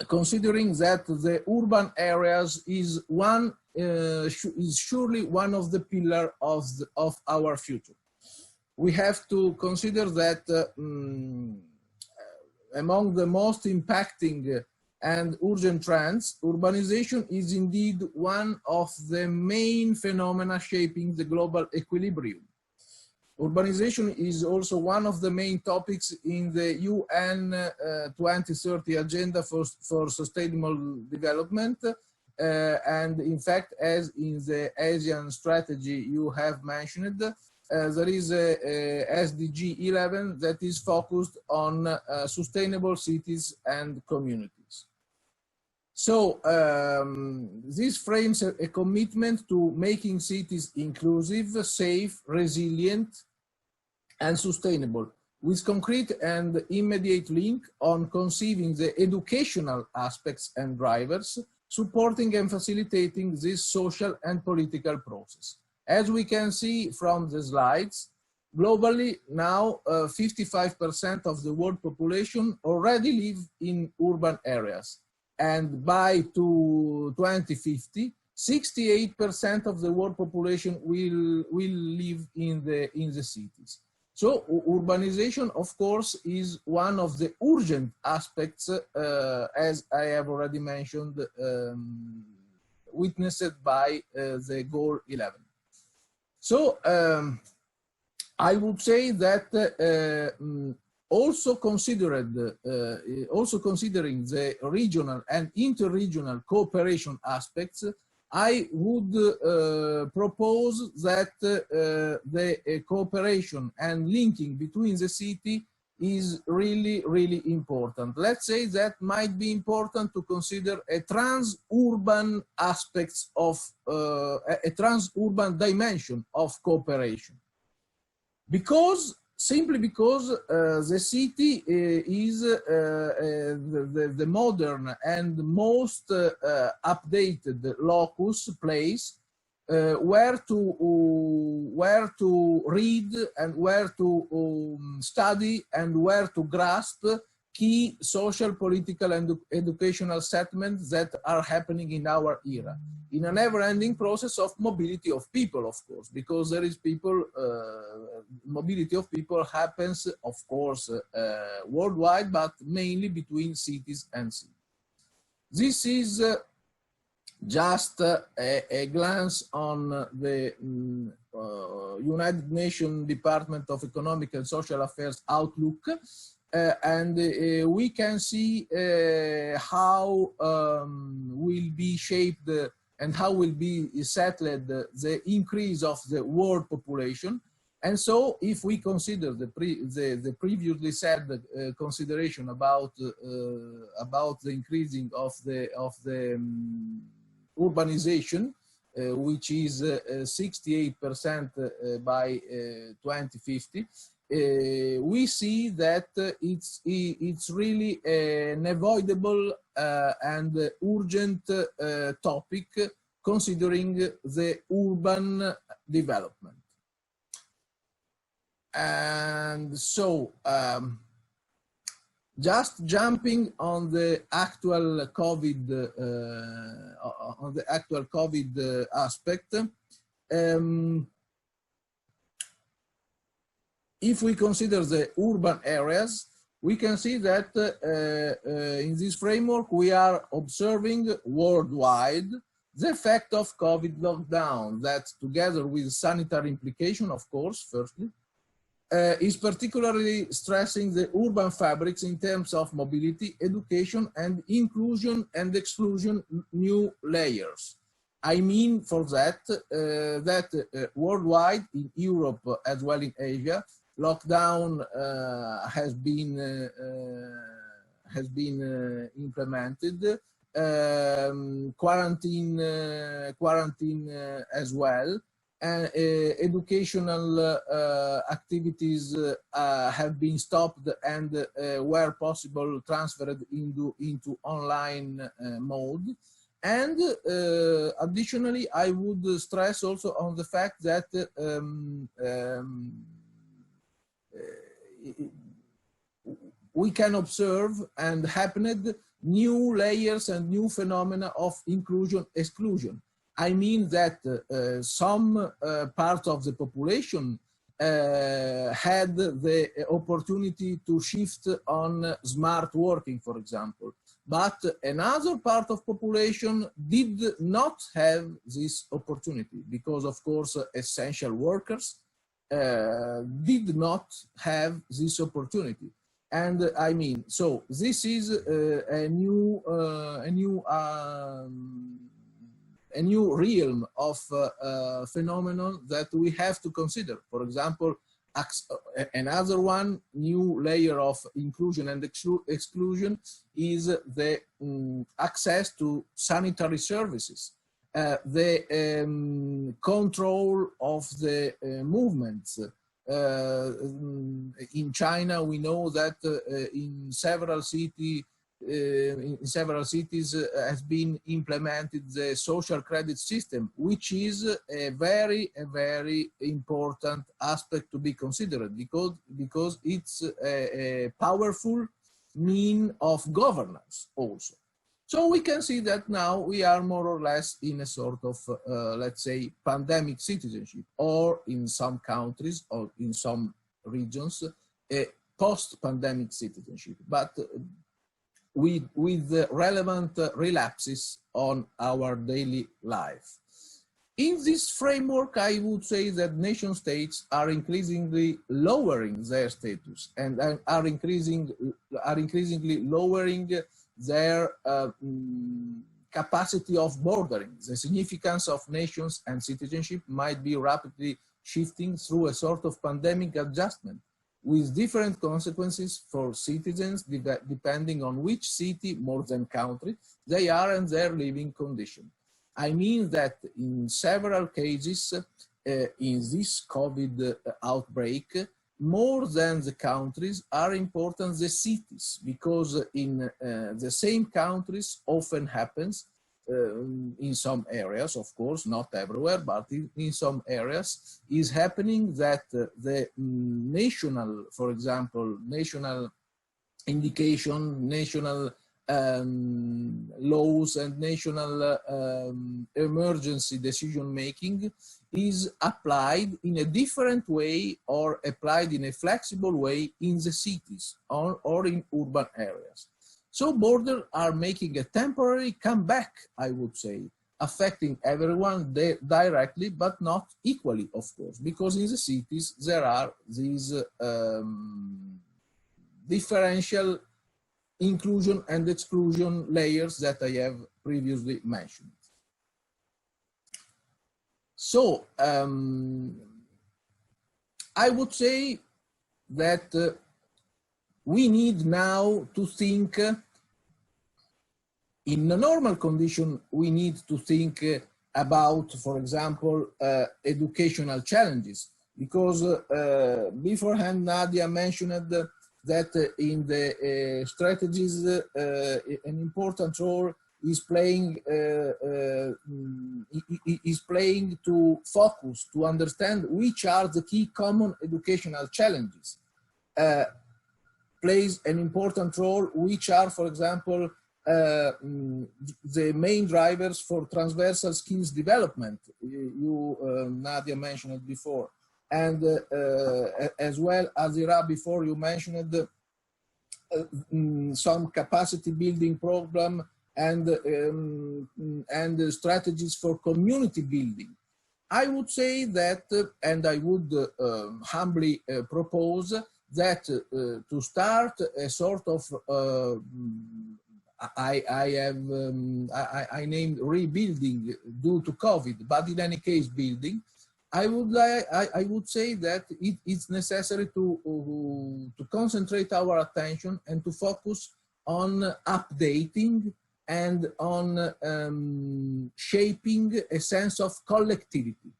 considering that the urban areas is surely one of the pillars of our future. We have to consider that among the most impacting and urgent trends, urbanization is indeed one of the main phenomena shaping the global equilibrium. Urbanization is also one of the main topics in the UN 2030 Agenda for Sustainable Development. And in fact, as in the ASEAN strategy you have mentioned, there is a SDG 11 that is focused on sustainable cities and communities. So this frames a commitment to making cities inclusive, safe, resilient, and sustainable, with concrete and immediate link on conceiving the educational aspects and drivers, supporting and facilitating this social and political process. As we can see from the slides, globally now 55% of the world population already live in urban areas. And by 2050, 68% of the world population will live in the cities. So urbanization, of course, is one of the urgent aspects, as I have already mentioned, witnessed by the Goal 11. So I would say that also considering the regional and interregional cooperation aspects, I would propose that the cooperation and linking between the city is really, really important. Let's say that might be important to consider a trans-urban aspects of, a trans-urban dimension of cooperation. Simply because the city is the modern and most updated locus, place, where to read and where to study and where to grasp key social, political, and educational settlements that are happening in our era, in a never-ending process of mobility of people, of course, because there is people, mobility of people happens, of course, worldwide, but mainly between cities and cities. This is just a glance on the United Nations Department of Economic and Social Affairs outlook. And we can see how will be shaped and how will be settled the increase of the world population. And so, if we consider the previously said consideration about the increasing of the urbanization, which is 68% by 2050, we see that it's really an avoidable and urgent topic considering the urban development. And so, just jumping on the actual COVID, aspect, if we consider the urban areas, we can see that in this framework we are observing worldwide the effect of COVID lockdown that, together with sanitary implication, of course, firstly, is particularly stressing the urban fabrics in terms of mobility, education, and inclusion and exclusion new layers. I mean, for that, worldwide, in Europe as well in Asia, lockdown has been implemented, quarantine as well. Educational activities have been stopped and where possible transferred into online mode. And additionally, I would stress also on the fact that we can observe and happened new layers and new phenomena of inclusion-exclusion. I mean that some part of the population had the opportunity to shift on smart working, for example, but another part of population did not have this opportunity because, of course, essential workers did not have this opportunity. And I mean, so this is a new realm of phenomenon that we have to consider. For example, another one new layer of inclusion and exclusion is the access to sanitary services, the control of the movements. In China, we know that in several cities has been implemented the social credit system, which is a very important aspect to be considered because it's a powerful mean of governance also. So we can see that now we are more or less in a sort of, let's say, pandemic citizenship, or in some countries or in some regions, a post-pandemic citizenship, but with the relevant relapses on our daily life. In this framework, I would say that nation states are increasingly lowering their status and are increasingly lowering their capacity of bordering. The significance of nations and citizenship might be rapidly shifting through a sort of pandemic adjustment, with different consequences for citizens depending on which city, more than country, they are and their living condition. I mean that in several cases in this COVID outbreak, more than the countries are important the cities, because in the same countries often happens in some areas, of course, not everywhere, but in some areas is happening that the national, for example, national indication, national laws and national emergency decision-making is applied in a different way or applied in a flexible way in the cities or in urban areas. So borders are making a temporary comeback, I would say, affecting everyone directly, but not equally, of course, because in the cities there are these differential inclusion and exclusion layers that I have previously mentioned. So, I would say that we need now to think, in a normal condition, we need to think about, for example, educational challenges, because beforehand Nadia mentioned that in the strategies an important role is playing to focus, to understand which are the key common educational challenges. Plays an important role, which are, for example, the main drivers for transversal skills development. Nadia mentioned it before, and as well as Azirah, before you mentioned some capacity building program and strategies for community building. I would say that, and I would humbly propose that to start a sort of I named rebuilding due to COVID, but in any case building. I would say that it's necessary to concentrate our attention and to focus on updating and on shaping a sense of collectivity,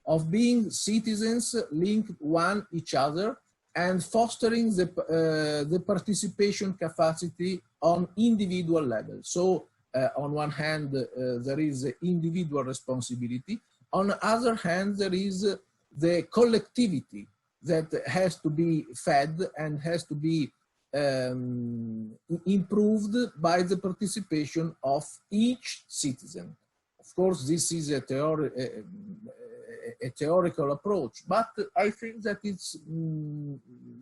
of being citizens linked one each other, and fostering the participation capacity on individual level. So on one hand, there is individual responsibility. On the other hand, there is the collectivity that has to be fed and has to be improved by the participation of each citizen. Of course, this is a theoretical approach, but I think that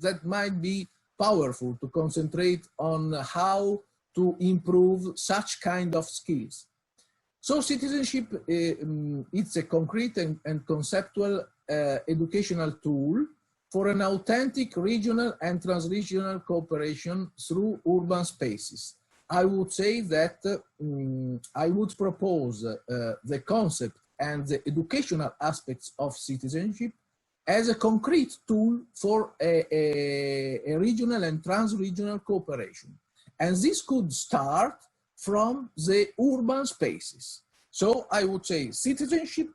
that might be powerful to concentrate on how to improve such kind of skills. So citizenship, it's a concrete and conceptual educational tool for an authentic regional and transregional cooperation through urban spaces. I would say that I would propose the concept and the educational aspects of citizenship as a concrete tool for a regional and transregional cooperation. And this could start from the urban spaces. So I would say citizenship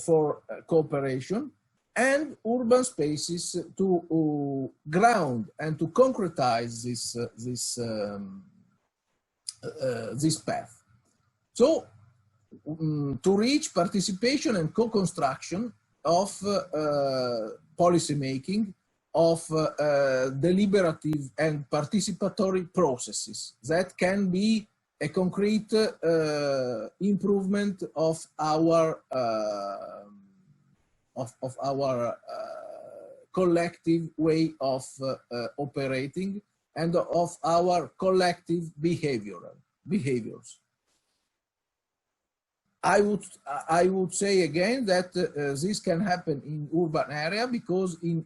for cooperation and urban spaces to ground and to concretize this path. So to reach participation and co-construction of policy making, of deliberative and participatory processes that can be a concrete improvement of our collective way of operating and of our collective behaviors. I would say again that this can happen in urban area because in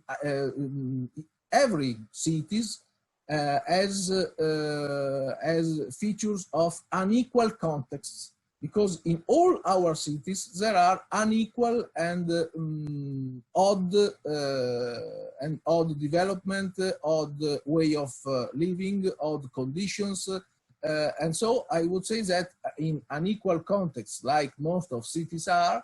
every cities as features of unequal contexts, because in all our cities there are unequal and odd development, odd way of living, odd conditions. And so I would say that in unequal contexts, like most of cities are,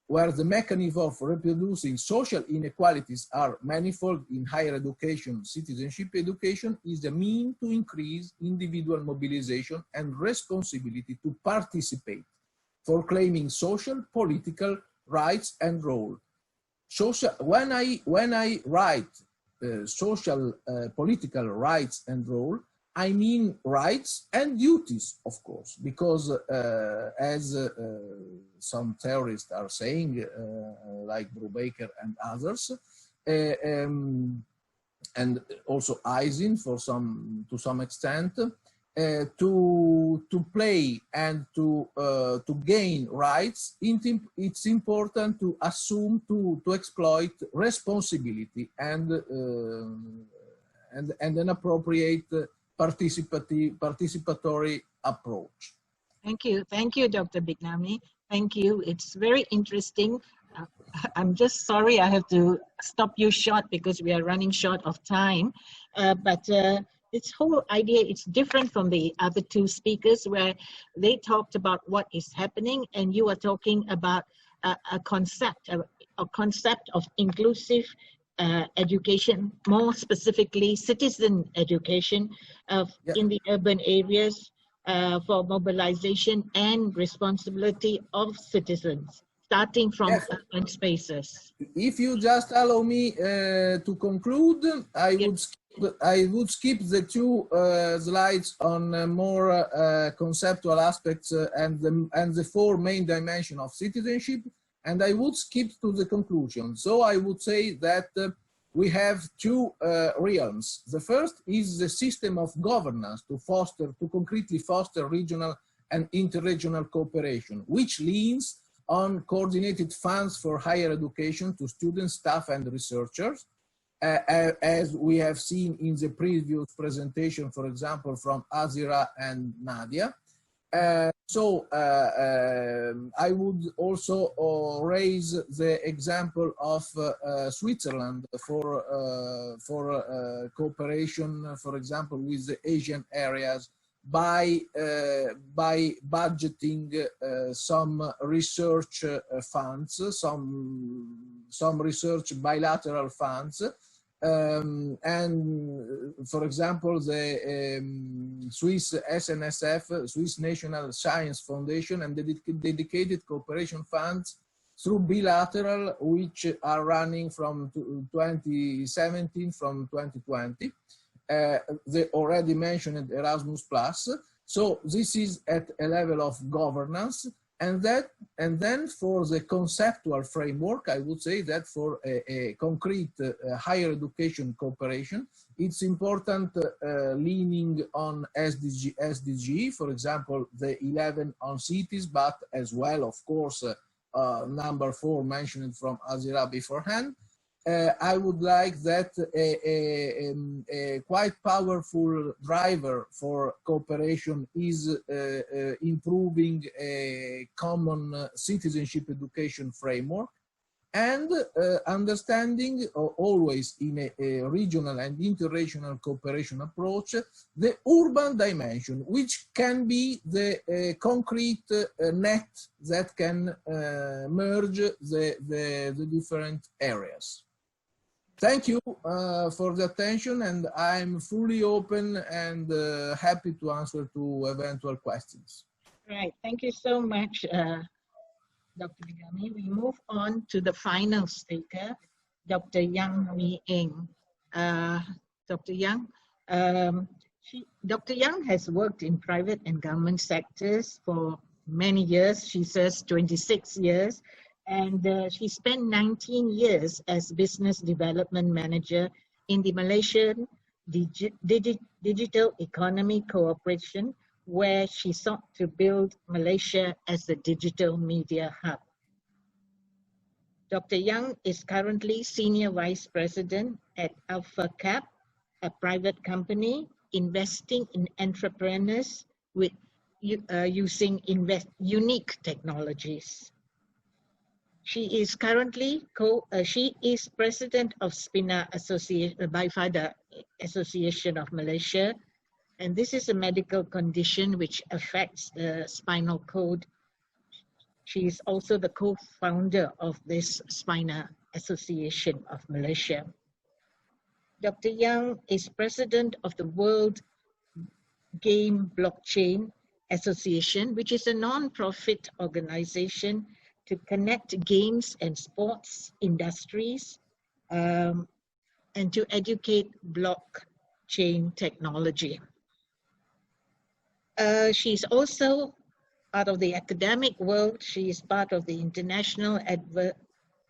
where the mechanism of reproducing social inequalities are manifold in higher education, citizenship education is a mean to increase individual mobilization and responsibility to participate for claiming social, political rights and role. When I write social, political rights and role, I mean rights and duties, of course, because as some theorists are saying, like Brubaker and others, and also Eisen to some extent, to play and to gain rights, it's important to assume to exploit responsibility and an appropriate participatory approach. Thank you, Dr. Bignami. Thank you. It's very interesting I'm just sorry I have to stop you short because we are running short of time. But this whole idea, it's different from the other two speakers where they talked about what is happening and you are talking about a concept of inclusive education, more specifically citizen education in the urban areas for mobilization and responsibility of citizens, starting from urban spaces. If you just allow me to conclude, I would skip the two slides on more conceptual aspects and the four main dimensions of citizenship, and I would skip to the conclusion. So I would say that we have two realms. The first is the system of governance to concretely foster regional and interregional cooperation, which leans on coordinated funds for higher education to students, staff, and researchers, as we have seen in the previous presentation, for example, from Azirah and Nadia. I would also raise the example of Switzerland for cooperation, for example, with the Asian areas by budgeting some research funds, some research bilateral funds, and for example, the Swiss SNSF, Swiss National Science Foundation, and the dedicated cooperation funds through bilateral, which are running from 2017 from 2020. The already mentioned Erasmus Plus. So this is at a level of governance, and then for the conceptual framework, I would say that for a concrete higher education cooperation, it's important leaning on SDG, for example, the 11 on cities, but as well, of course, number 4 mentioned from Azirah beforehand. I would like that a quite powerful driver for cooperation is improving a common citizenship education framework and understanding always in a regional and interregional cooperation approach the urban dimension, which can be the concrete net that can merge the different areas. Thank you for the attention, and I'm fully open and happy to answer to eventual questions. Right, thank you so much, Dr. Bignami. We move on to the final speaker, Dr. Yang Mi Eng. Dr. Yang, Dr. Yang has worked in private and government sectors for many years. She says 26 years. And she spent 19 years as business development manager in the Malaysian Digital Economy Cooperation, where she sought to build Malaysia as a digital media hub. Dr. Yang is currently Senior Vice President at Alpha Cap, a private company investing in entrepreneurs with using unique technologies. She is currently she is president of SPINA by FADA Association of Malaysia, and this is a medical condition which affects the spinal cord. She is also the co-founder of this SPINA Association of Malaysia. Dr. Yang is president of the World Game Blockchain Association, which is a non-profit organization to connect games and sports industries and to educate blockchain technology. She's also part of the academic world. She is part of the International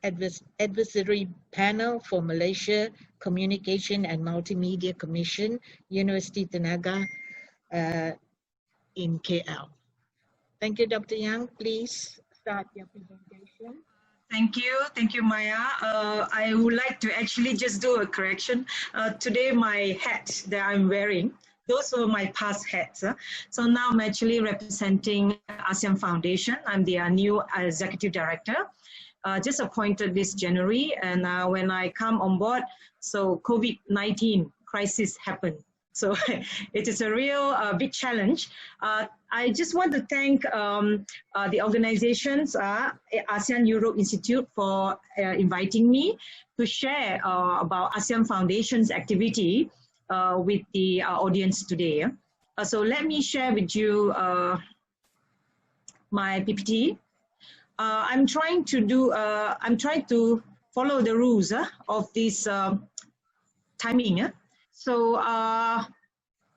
Advisory Panel for Malaysia Communication and Multimedia Commission, Universiti Tenaga in KL. Thank you, Dr. Yang. Please start your presentation. Thank you, Maya. I would like to actually just do a correction. Today, my hat that I'm wearing, those were my past hats. So now I'm actually representing ASEAN Foundation. I'm their new executive director, just appointed this January. And when I come on board, so COVID-19 crisis happened. So it is a real big challenge. I just want to thank the organizations, ASEAN Europe Institute, for inviting me to share about ASEAN Foundation's activity with the audience today. So let me share with you my PPT. I'm trying to follow the rules of this timing. So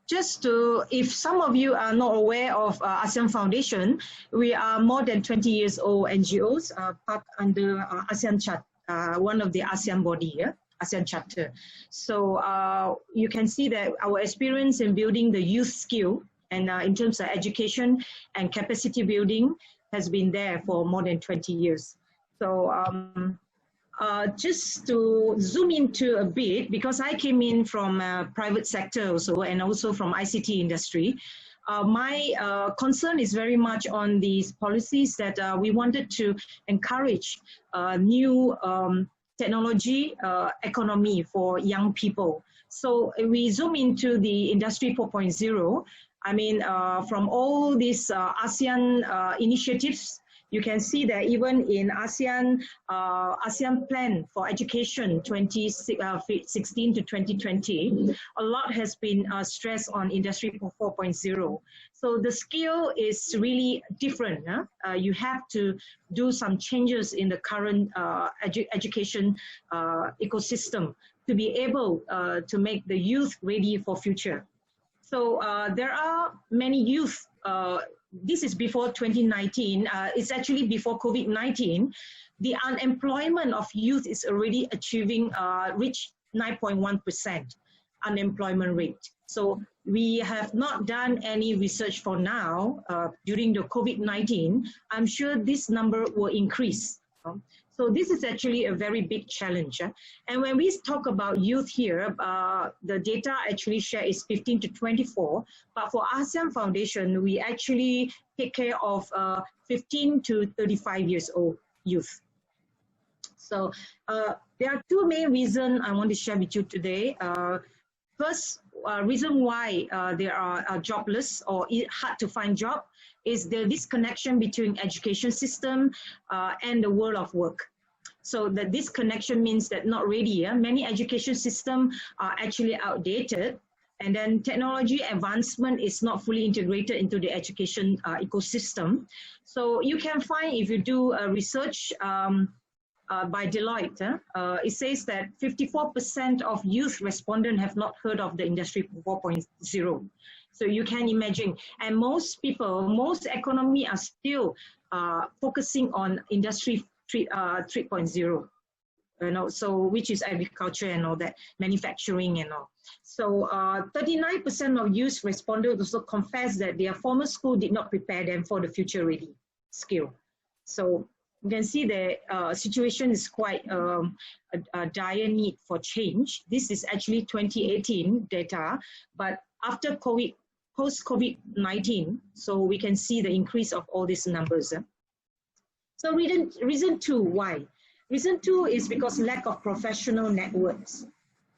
just to, if some of you are not aware of ASEAN Foundation, we are more than 20 years old NGOs, part under ASEAN Chapter, one of the ASEAN body, ASEAN Chapter. So you can see that our experience in building the youth skill and in terms of education and capacity building has been there for more than 20 years. So just to zoom into a bit, because I came in from private sector also, and also from ICT industry, my concern is very much on these policies that we wanted to encourage new technology economy for young people. So we zoom into the Industry 4.0. I mean, from all these ASEAN initiatives, you can see that even in ASEAN Plan for Education 2016 to 2020, a lot has been stressed on Industry 4.0. So the skill is really different. You have to do some changes in the current education ecosystem to be able to make the youth ready for future. So there are many youth. This is before 2019, it's actually before COVID-19, the unemployment of youth is already achieving, reached 9.1% unemployment rate. So we have not done any research for now during the COVID-19. I'm sure this number will increase. So this is actually a very big challenge. And when we talk about youth here, the data actually share is 15 to 24. But for ASEAN Foundation, we actually take care of 15 to 35 years old youth. So there are two main reasons I want to share with you today. First reason why they are jobless or hard to find job is the disconnection between education system and the world of work. So that disconnection means that not ready. Many education systems are actually outdated, and then technology advancement is not fully integrated into the education ecosystem. So you can find, if you do research by Deloitte, it says that 54% of youth respondents have not heard of the Industry 4.0. So you can imagine, and most people, most economy are still focusing on Industry 3.0, you know, so which is agriculture and all that, manufacturing and all. So 39% of youth respondents also confess that their former school did not prepare them for the future ready skill. So you can see the situation is quite a dire need for change. This is actually 2018 data, but after COVID, post-COVID-19, so we can see the increase of all these numbers. So reason two, why? Reason two is because lack of professional networks.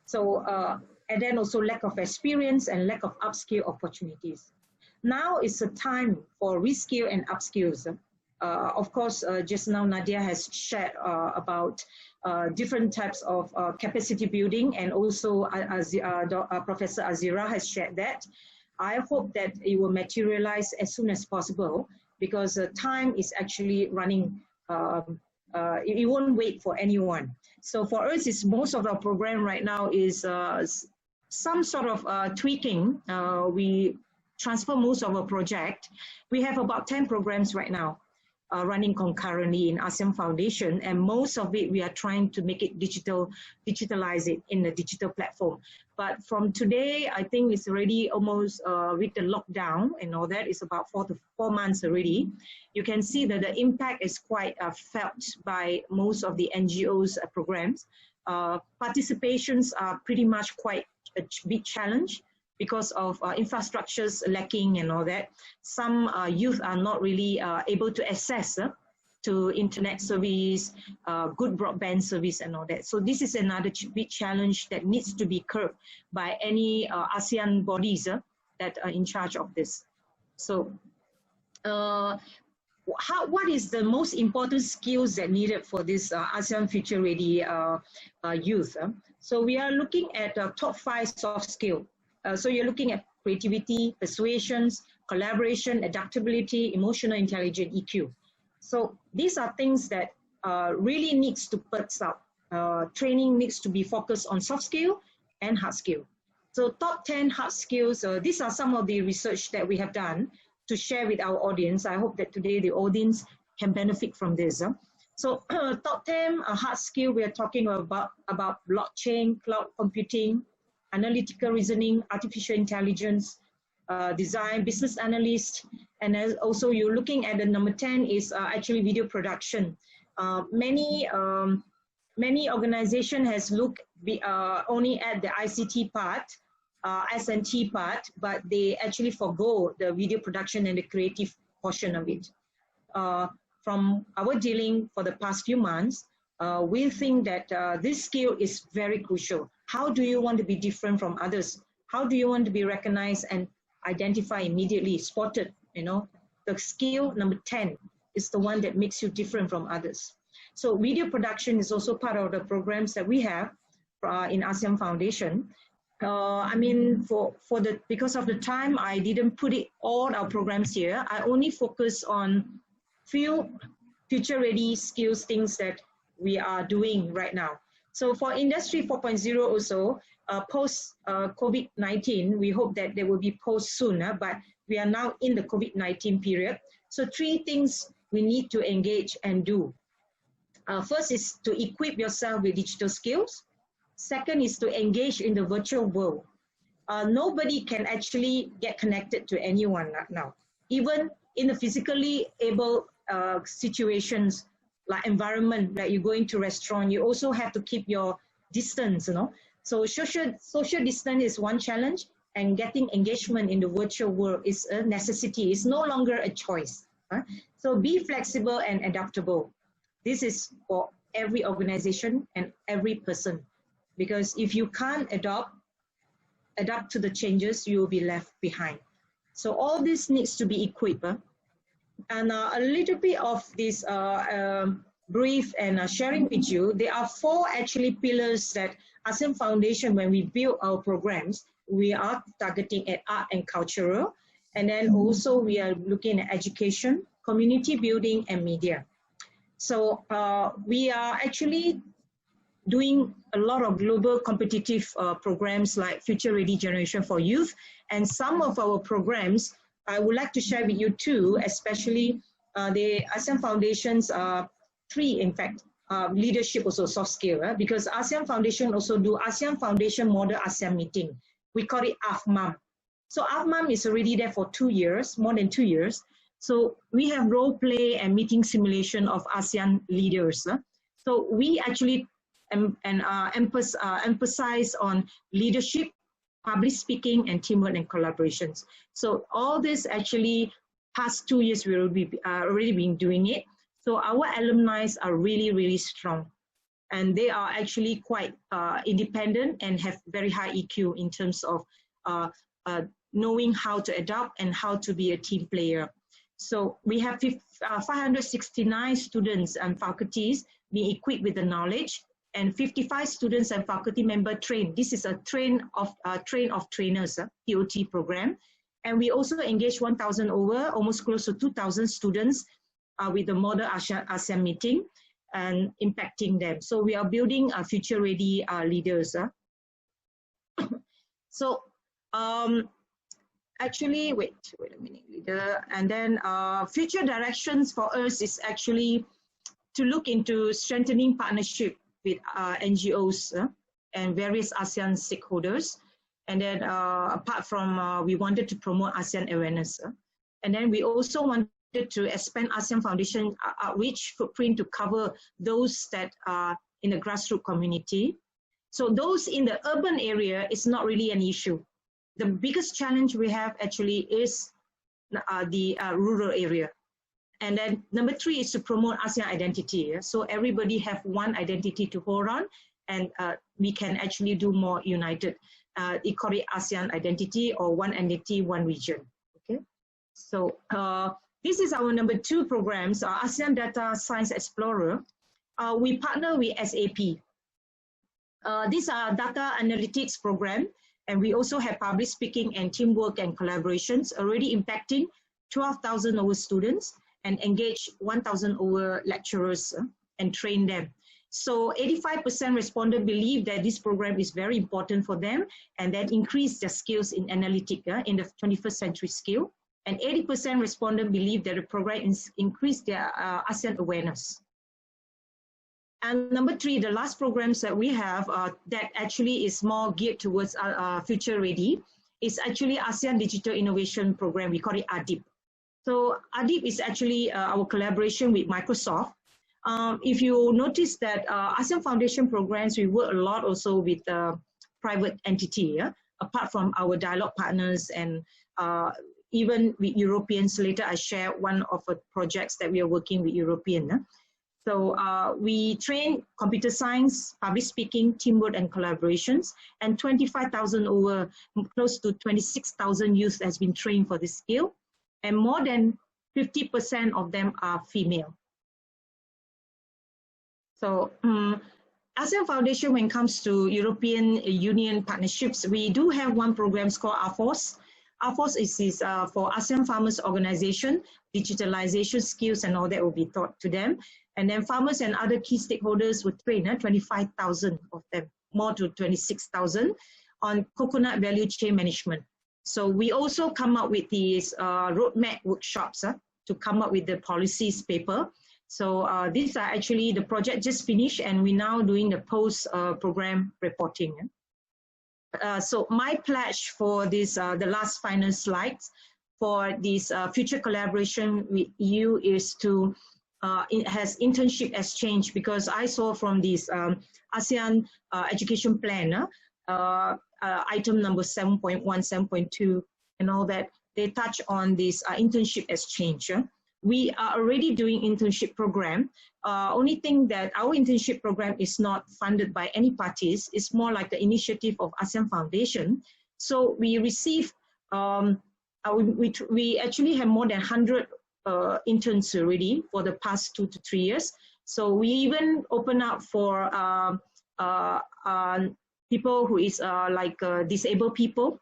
So, and then also lack of experience and lack of upskill opportunities. Now is a time for reskill and upskills. Of course, just now Nadia has shared about different types of capacity building, and also Professor Azirah has shared that. I hope that it will materialize as soon as possible, because time is actually running, it won't wait for anyone. So for us, it's most of our program right now is some sort of tweaking. We transfer most of our project. We have about 10 programs right now running concurrently in ASEAN Foundation, and most of it we are trying to make it digitalize it in the digital platform. But from today, I think it's already almost with the lockdown and all that, it's about 4 to 4 months already. You can see that the impact is quite felt by most of the NGOs programs. Participations are pretty much quite a big challenge. because of infrastructures lacking and all that. Some youth are not really able to access to internet service, good broadband service and all that. So this is another big challenge that needs to be curbed by any ASEAN bodies that are in charge of this. So what is the most important skills that needed for this ASEAN Future Ready youth? So we are looking at top 5 soft skills. So you're looking at creativity, persuasions, collaboration, adaptability, emotional intelligence, EQ. So these are things that really needs to put up. Training needs to be focused on soft skill and hard skill. So top 10 hard skills, these are some of the research that we have done to share with our audience. I hope that today the audience can benefit from this. So top 10 hard skill, we are talking about blockchain, cloud computing, analytical reasoning, artificial intelligence, design, business analyst, and as also you're looking at the number 10 is actually video production. Many organizations has looked only at the ICT part, S&T part, but they actually forgo the video production and the creative portion of it. From our dealing for the past few months, we think that this skill is very crucial. How do you want to be different from others? How do you want to be recognized and identified immediately, spotted? You know, the skill number 10 is the one that makes you different from others. So video production is also part of the programs that we have in ASEAN Foundation. I mean, because of the time, I didn't put it all our programs here. I only focus on few future-ready skills, things that we are doing right now. So for Industry 4.0 also, post-COVID-19, we hope that there will be post soon, but we are now in the COVID-19 period. So 3 things we need to engage and do. First is to equip yourself with digital skills. Second is to engage in the virtual world. Nobody can actually get connected to anyone now. Even in the physically able situations, like environment, like you go into restaurant, you also have to keep your distance, you know. So social distance is one challenge, and getting engagement in the virtual world is a necessity. It's no longer a choice. So be flexible and adaptable. This is for every organization and every person, because if you can't adapt to the changes, you will be left behind. So all this needs to be equipped. And a little bit of this brief and sharing with you, there are 4 actually pillars that ASEAN Foundation, when we build our programs, we are targeting at art and cultural. And then also we are looking at education, community building, and media. So we are actually doing a lot of global competitive programs like Future Ready Generation for Youth. And some of our programs, I would like to share with you too, especially the ASEAN Foundation's 3, in fact, leadership also soft skill, because ASEAN Foundation also do ASEAN Foundation Model ASEAN Meeting. We call it AFMAM. So AFMAM is already there for 2 years, more than 2 years. So we have role play and meeting simulation of ASEAN leaders. So we actually emphasize on leadership, public speaking, and teamwork and collaborations. So all this actually, past 2 years, we will be already been doing it. So our alumni are really, really strong. And they are actually quite independent and have very high EQ in terms of knowing how to adapt and how to be a team player. So we have 569 students and faculties being equipped with the knowledge, and 55 students and faculty member trained. This is a train of trainers, TOT program. And we also engage 1,000 over, almost close to 2,000 students with the model ASEAN meeting and impacting them. So we are building future ready leaders. So actually, wait a minute, leader. And then future directions for us is actually to look into strengthening partnership with NGOs and various ASEAN stakeholders. And then apart from, we wanted to promote ASEAN awareness. And then we also wanted to expand ASEAN Foundation outreach footprint to cover those that are in the grassroots community. So those in the urban area is not really an issue. the biggest challenge we have actually is the rural area. And then number 3 is to promote ASEAN identity. Yeah? So everybody have one identity to hold on, and we can actually do more united. We call it ASEAN identity, or one entity, one region. Okay. So this is our number 2 programs, ASEAN Data Science Explorer. We partner with SAP. These are data analytics program, and we also have public speaking and teamwork and collaborations, already impacting 12,000 over students and engage 1,000 over lecturers and train them. So 85% respondents believe that this program is very important for them, and that increase their skills in analytics in the 21st century skill. And 80% respondents believe that the program increase their ASEAN awareness. And number 3, the last programs that we have that actually is more geared towards future ready is actually ASEAN Digital Innovation Program. We call it ADIP. So ADIP is actually our collaboration with Microsoft. If you notice that ASEAN Foundation programs, we work a lot also with private entity, apart from our dialogue partners and even with Europeans. Later I share one of the projects that we are working with European. So we train computer science, public speaking, teamwork and collaborations, and 25,000 over, close to 26,000 youth has been trained for this skill, and more than 50% of them are female. So ASEAN Foundation, when it comes to European Union partnerships, we do have one program called AFOS. AFOS is for ASEAN Farmers Organization, digitalization skills and all that will be taught to them. And then farmers and other key stakeholders would train 25,000 of them, more to 26,000 on coconut value chain management. So we also come up with these roadmap workshops to come up with the policies paper. So these are actually the project just finished, and we're now doing the post-program reporting. So my pledge for this, the last final slides, for this future collaboration with EU is to, it has internship exchange, because I saw from this ASEAN education plan, item number 7.1, 7.2, and all that, they touch on this internship exchange. We are already doing internship program. Only thing that our internship program is not funded by any parties. It's more like the initiative of ASEAN Foundation. So we receive, we actually have more than 100 interns already for the past 2 to 3 years. So we even open up for people who is like disabled people,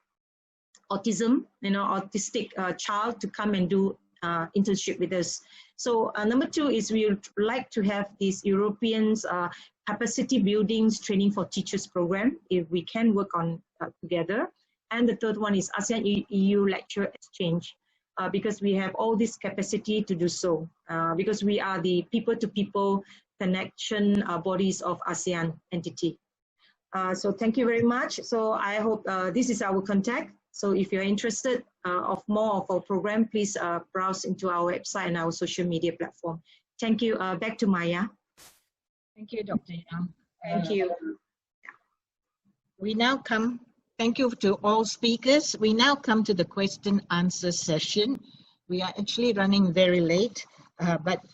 autism, autistic child to come and do internship with us. So number 2 is we would like to have these Europeans capacity buildings training for teachers program, if we can work on together. And the 3rd one is ASEAN-EU lecture exchange, because we have all this capacity to do so, because we are the people-to-people connection bodies of ASEAN entity. So thank you very much. So I hope this is our contact. So if you're interested of more of our program, please browse into our website and our social media platform. Thank you. Back to Maya. Thank you, Dr. Yang. Thank you. We now come, thank you to all speakers. We now come to the question answer session. We are actually running very late, but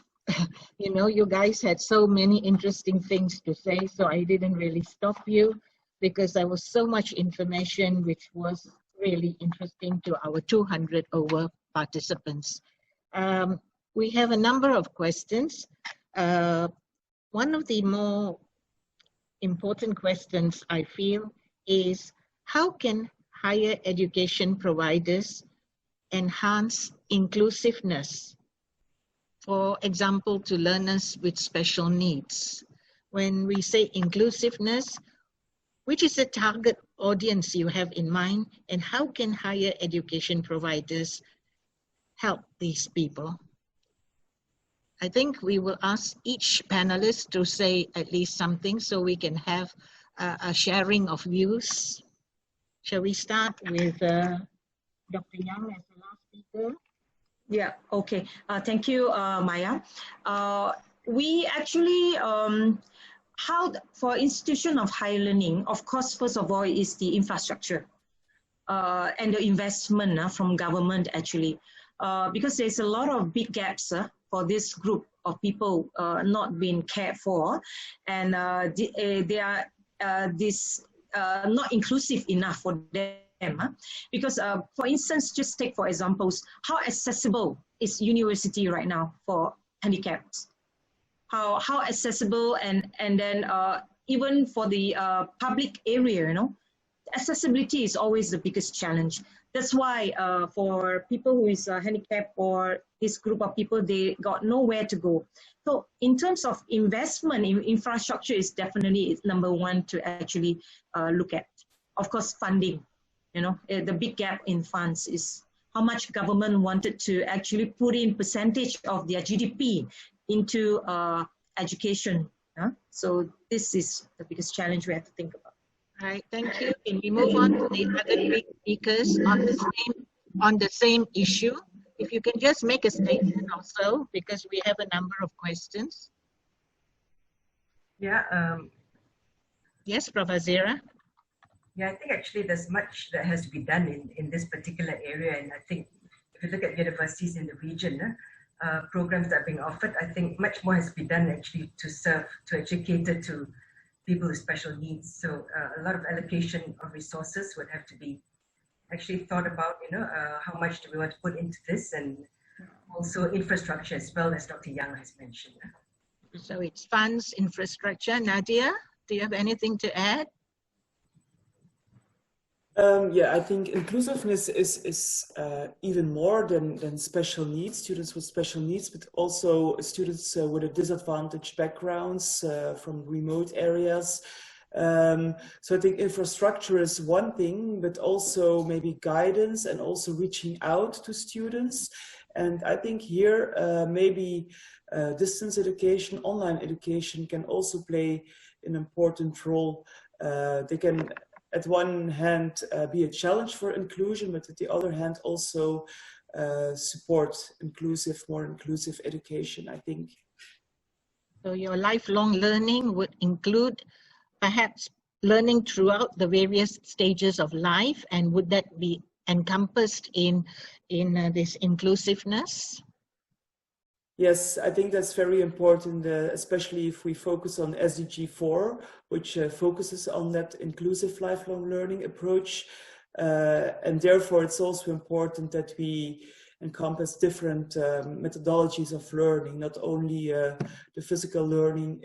you guys had so many interesting things to say, so I didn't really stop you, because there was so much information which was really interesting to our 200 over participants. We have a number of questions. One of the more important questions I feel is, how can higher education providers enhance inclusiveness, for example, to learners with special needs? When we say inclusiveness, which is the target audience you have in mind, and how can higher education providers help these people? I think we will ask each panelist to say at least something, so we can have a sharing of views. Shall we start with Dr. Yang as the last speaker? Yeah, okay. Thank you, Maya. We actually, how for institution of higher learning, of course, first of all, is the infrastructure. and the investment from government actually, because there's a lot of big gaps for this group of people not being cared for, and they are not inclusive enough for them. Because for instance, just take for examples, how accessible is university right now for handicapped? How accessible, and then even for the public area, you know, accessibility is always the biggest challenge. That's why for people who is handicapped or this group of people, they got nowhere to go. So in terms of investment in infrastructure is definitely number one to actually look at. Of course, funding, you know, the big gap in funds is how much government wanted to actually put in percentage of their GDP into education. So this is the biggest challenge we have to think about. All right, thank you. Can we move on to the other three speakers on the same issue? If you can just make a statement also, because we have a number of questions. Yeah. Yes, Prof. Azirah. Yeah, I think actually there's much that has to be done in this particular area, and I think if you look at universities in the region, programs that are being offered, I think much more has to be done actually to serve, to actually cater to people with special needs. So a lot of allocation of resources would have to be actually thought about, you know, how much do we want to put into this, and also infrastructure as well, as Dr. Yang has mentioned. So it's funds, infrastructure. Nadia, do you have anything to add? Yeah, I think inclusiveness is even more than special needs, students with special needs, but also students with a disadvantaged backgrounds from remote areas. So I think infrastructure is one thing, but also maybe guidance and also reaching out to students. And I think here maybe distance education, online education can also play an important role. They can, at one hand, be a challenge for inclusion, but at the other hand, also support more inclusive education, I think. So your lifelong learning would include perhaps learning throughout the various stages of life, and would that be encompassed in this inclusiveness? Yes, I think that's very important, especially if we focus on SDG 4, which focuses on that inclusive lifelong learning approach. And therefore, it's also important that we encompass different methodologies of learning, not only the physical learning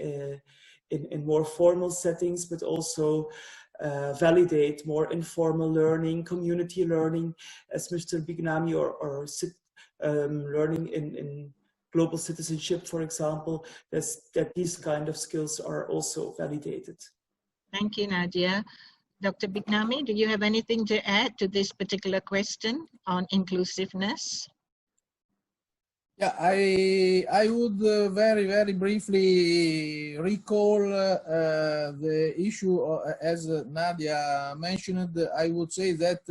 in more formal settings, but also validate more informal learning, community learning, as Mr. Bignami, or learning in global citizenship, for example, that these kind of skills are also validated. Thank you, Nadia. Dr. Bignami, do you have anything to add to this particular question on inclusiveness? Yeah, I would very briefly recall the issue, as Nadia mentioned. I would say that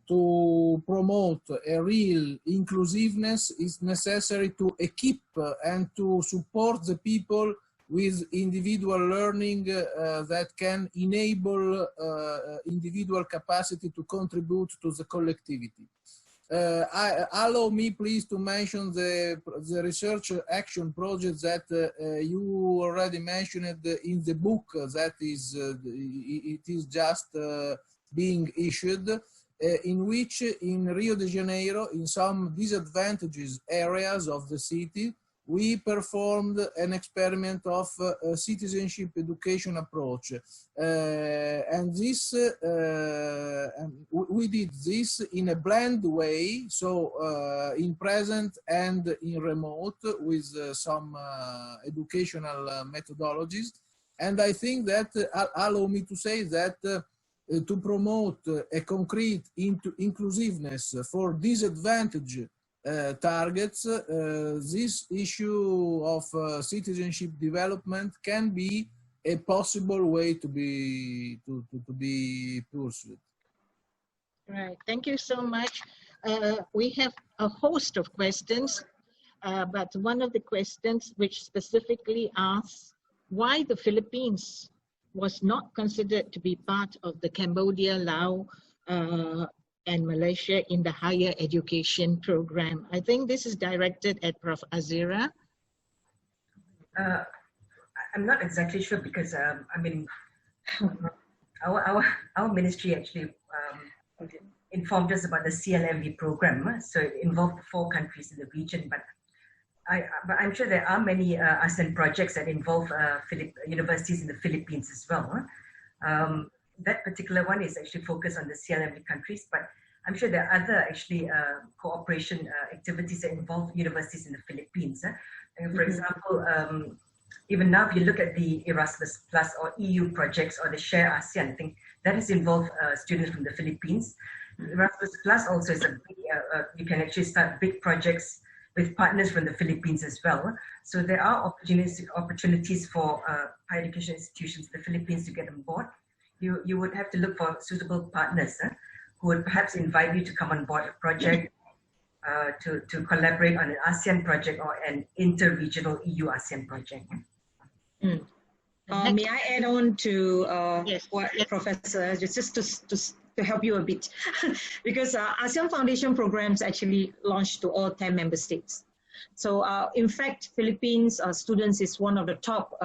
to promote a real inclusiveness is necessary to equip and to support the people with individual learning that can enable individual capacity to contribute to the collectivity. Allow me please to mention the research action project that you already mentioned in the book that it is just being issued, in which in Rio de Janeiro, in some disadvantaged areas of the city, we performed an experiment of a citizenship education approach. And this, we did this in a blend way, so in present and in remote, with some educational methodologies. And I think that, allow me to say that to promote a concrete inclusiveness for disadvantaged targets, this issue of citizenship development can be a possible way to be pursued. Right, thank you so much. We have a host of questions, but one of the questions which specifically asks why the Philippines. was not considered to be part of the Cambodia, Laos, and Malaysia in the higher education program. I think this is directed at Prof. Azirah. I'm not exactly sure because I mean, our ministry actually informed us about the CLMV program. So it involved 4 countries in the region, but I'm sure there are many ASEAN projects that involve universities in the Philippines as well. That particular one is actually focused on the CLMV countries, but I'm sure there are other actually cooperation activities that involve universities in the Philippines. And for example, even now, if you look at the Erasmus Plus or EU projects or the Share ASEAN, I think that has involved students from the Philippines. Erasmus Plus also is a big, you can actually start big projects with partners from the Philippines as well. So there are opportunities for higher education institutions in the Philippines to get on board. You would have to look for suitable partners who would perhaps invite you to come on board a project, to collaborate on an ASEAN project or an inter-regional EU-ASEAN project. May I add on to Yes. what Professor, just to help you a bit, because ASEAN Foundation programs actually launched to all 10 member states. So in fact, Philippines students is one of the top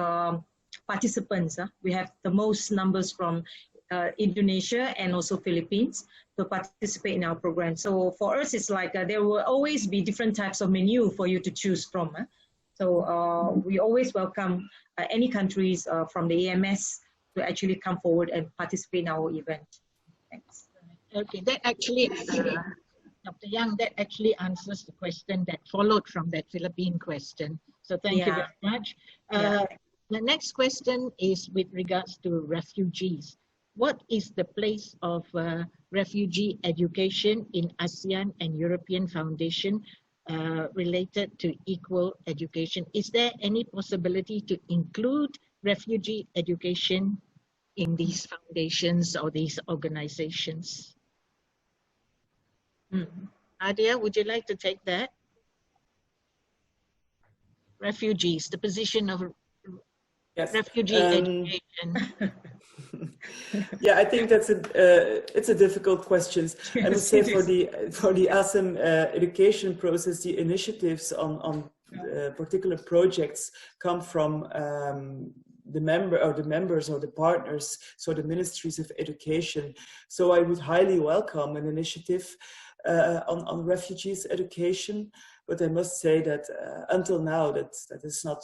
participants. We have the most numbers from Indonesia and also Philippines to participate in our program. So for us, it's like there will always be different types of menu for you to choose from. So we always welcome any countries from the AMS to actually come forward and participate in our event. Thanks. Okay, that actually, Dr. Young, that actually answers the question that followed from that Philippine question. So thank you very much. The next question is with regards to refugees. What is the place of refugee education in ASEAN and European Foundation related to equal education? Is there any possibility to include refugee education in these foundations or these organizations? Nadia, would you like to take that? Refugees, the position of refugee education. Yeah, I think that's it's a difficult question. I would say for the ASEM education process, the initiatives on particular projects come from the members or the partners, so the ministries of education. So I would highly welcome an initiative on refugees education, but I must say that until now that is not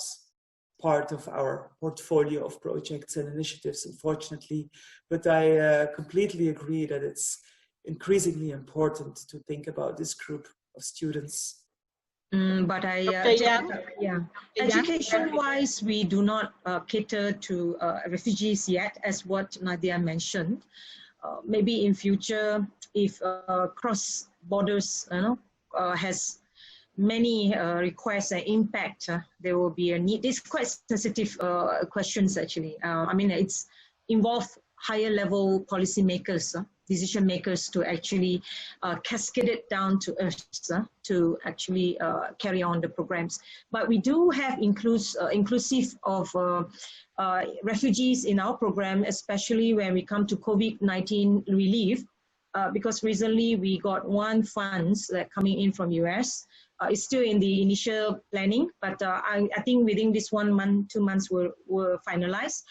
part of our portfolio of projects and initiatives, unfortunately. But I completely agree that it's increasingly important to think about this group of students. But education-wise, we do not cater to refugees yet, as what Nadia mentioned. Maybe in future, if cross borders, has many requests and impact, there will be a need. This is quite sensitive questions actually. I mean, it's involved higher level policy makers, decision makers to actually cascade it down to us to actually carry on the programs. But we do have inclusive of refugees in our program, especially when we come to COVID-19 relief, because recently we got one funds that coming in from US. It's still in the initial planning, but I think within this 1 month, 2 months will finalize.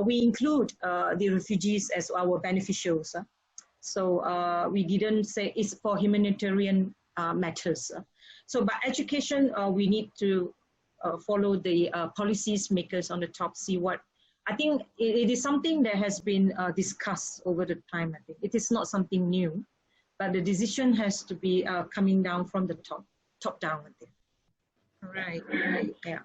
We include the refugees as our beneficiaries. So we didn't say it's for humanitarian matters. So by education, we need to follow the policies makers on the top, see what, I think it is something that has been discussed over the time. I think it is not something new, but the decision has to be coming down from the top down. I think. Right. Yeah.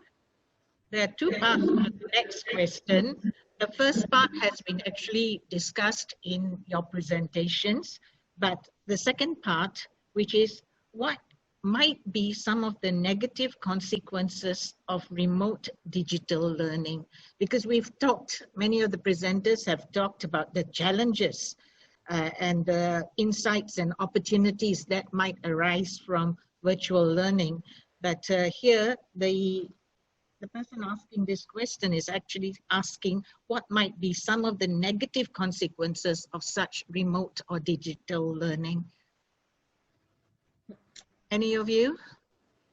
There are 2 parts to the next question. The first part has been actually discussed in your presentations, but the second part, which is what might be some of the negative consequences of remote digital learning? Because we've talked, many of the presenters have talked about the challenges and the insights and opportunities that might arise from virtual learning. But here, the the person asking this question is actually asking what might be some of the negative consequences of such remote or digital learning. Any of you?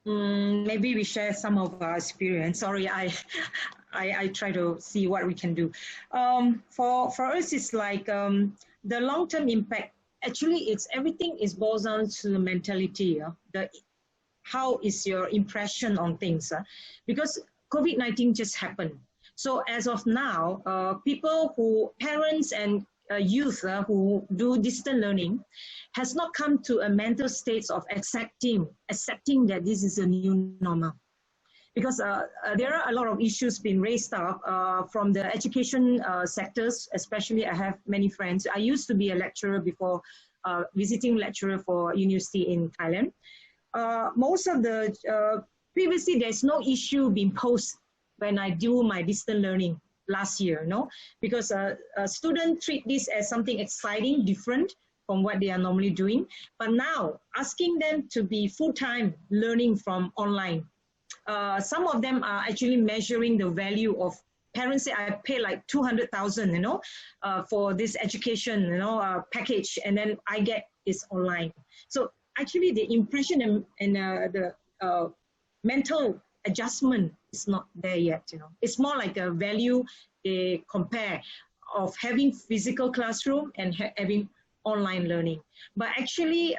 Maybe we share some of our experience. Sorry, I try to see what we can do. For us, it's like the long-term impact. Actually, everything is boils down to the mentality. How is your impression on things? Because COVID-19 just happened. So as of now, parents and youth who do distant learning has not come to a mental state of accepting that this is a new normal. Because there are a lot of issues being raised up from the education sectors, especially I have many friends. I used to be a lecturer before, visiting lecturer for university in Thailand. Most of the, previously there's no issue being posed when I do my distant learning last year, because students treat this as something exciting, different from what they are normally doing. But now, asking them to be full-time learning from online, some of them are actually measuring the value of, parents say, I pay like 200,000, for this education, package, and then I get this online. So actually the impression and the mental adjustment is not there yet, It's more like a value they compare of having physical classroom and having online learning. But actually,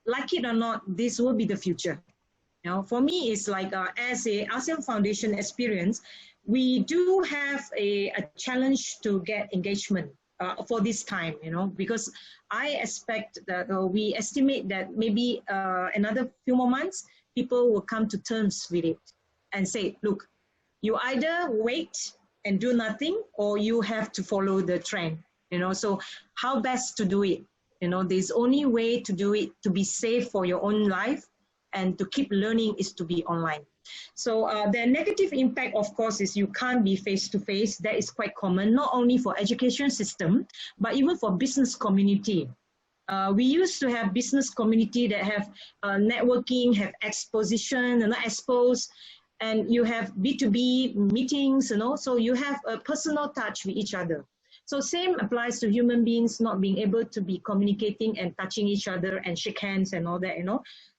like it or not, this will be the future. For me, it's like as a ASEAN Foundation experience, we do have a challenge to get engagement for this time, because I expect that we estimate that maybe another few more months, people will come to terms with it and say, look, you either wait and do nothing, or you have to follow the trend, so how best to do it? There's only way to do it to be safe for your own life and to keep learning is to be online. So the negative impact, of course, is you can't be face-to-face. That is quite common, not only for education system, but even for business community. We used to have business community that have networking, have exposition, expos, and you have B2B meetings, so you have a personal touch with each other. So same applies to human beings not being able to be communicating and touching each other and shake hands and all that,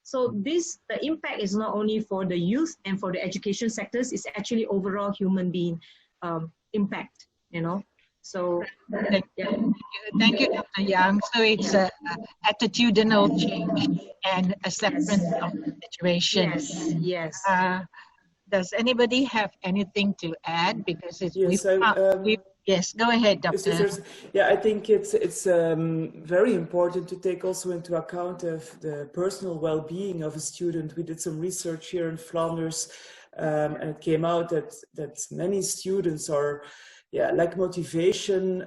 So the impact is not only for the youth and for the education sectors, it's actually overall human being impact, So Thank you, Dr. Yang. So it's attitudinal change and acceptance of the situation. Yes. Does anybody have anything to add? Because it's yes, go ahead, Doctor. Yeah, I think it's very important to take also into account of the personal well-being of a student. We did some research here in Flanders, and it came out that many students are lack motivation,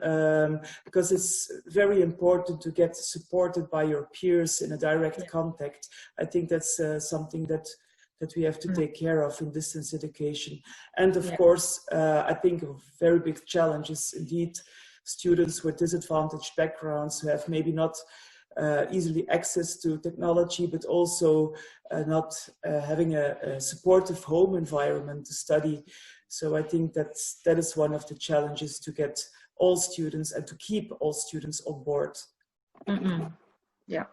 because it's very important to get supported by your peers in a direct contact. I think that's something that we have to take care of in distance education. And of course, I think a very big challenge is indeed students with disadvantaged backgrounds who have maybe not easily access to technology, but also not having a supportive home environment to study. So I think that is one of the challenges, to get all students and to keep all students on board. Yeah.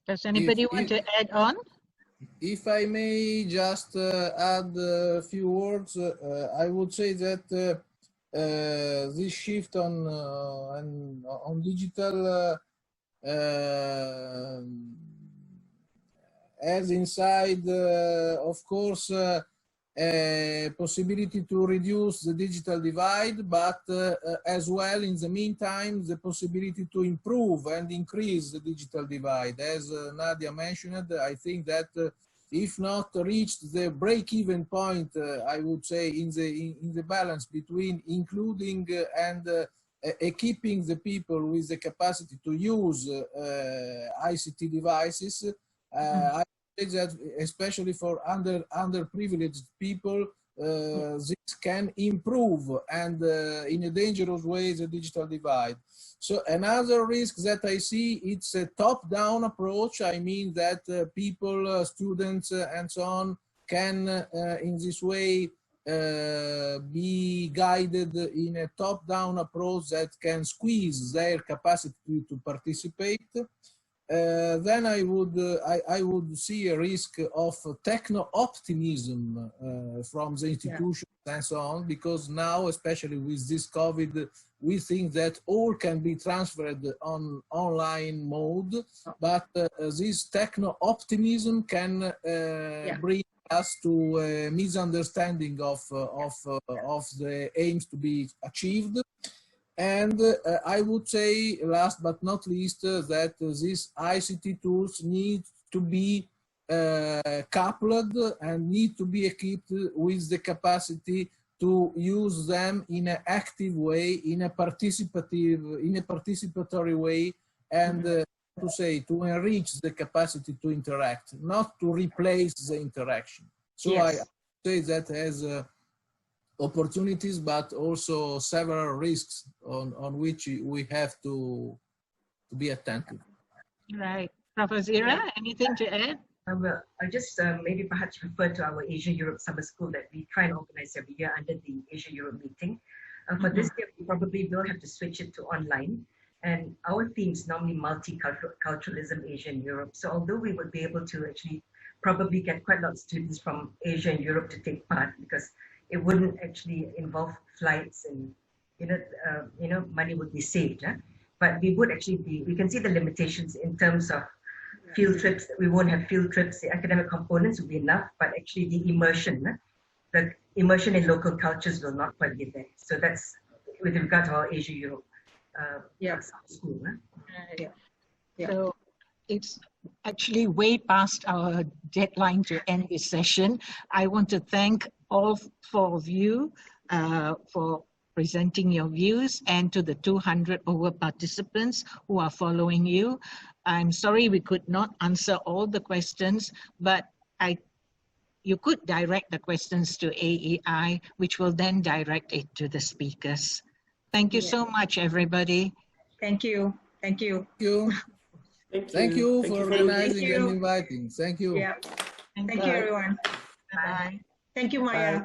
Does anybody want to add on? If I may just add a few words, I would say that this shift on digital has inside, of course, a possibility to reduce the digital divide, but as well, in the meantime, the possibility to improve and increase the digital divide. As Nadia mentioned, I think that if not reached the break-even point, I would say in the balance between including and equipping the people with the capacity to use ICT devices, I think that especially for underprivileged people, this can improve and in a dangerous way the digital divide. So another risk that I see, it's a top-down approach. I mean that people, students and so on, can in this way be guided in a top-down approach that can squeeze their capacity to participate, then I would see a risk of techno-optimism from the institutions and so on, because now, especially with this COVID, we think that all can be transferred on online mode, but this techno-optimism can bring us to a misunderstanding of the aims to be achieved. And I would say, last but not least, that these ICT tools need to be coupled and need to be equipped with the capacity to use them in an active way, in a participatory way, and to enrich the capacity to interact, not to replace the interaction. So I say that as opportunities, but also several risks on which we have to be attentive. Right. Prof. Azirah, anything to add? Well, I just maybe perhaps refer to our Asia-Europe Summer School that we try and organize every year under the Asia-Europe meeting. For this year, we probably will have to switch it to online. And our theme is normally multiculturalism, Asia and Europe. So although we would be able to actually probably get quite a lot of students from Asia and Europe to take part, because it wouldn't actually involve flights and, money would be saved. But we would actually we can see the limitations in terms of field trips. We won't have field trips. The academic components will be enough, but actually the immersion in local cultures will not quite be there. So that's with regard to our Asia-Europe school. So it's actually way past our deadline to end this session. I want to thank all four of you for presenting your views, and to the 200 over participants who are following you. I'm sorry we could not answer all the questions, but you could direct the questions to AEI, which will then direct it to the speakers. Thank you so much, everybody. Thank you. Thank you. Thank you for organizing and inviting. Thank you. Yeah. Thank you, everyone. Bye. Thank you, Maya.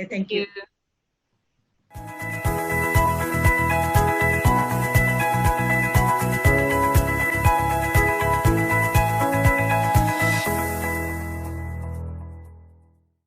Thank you.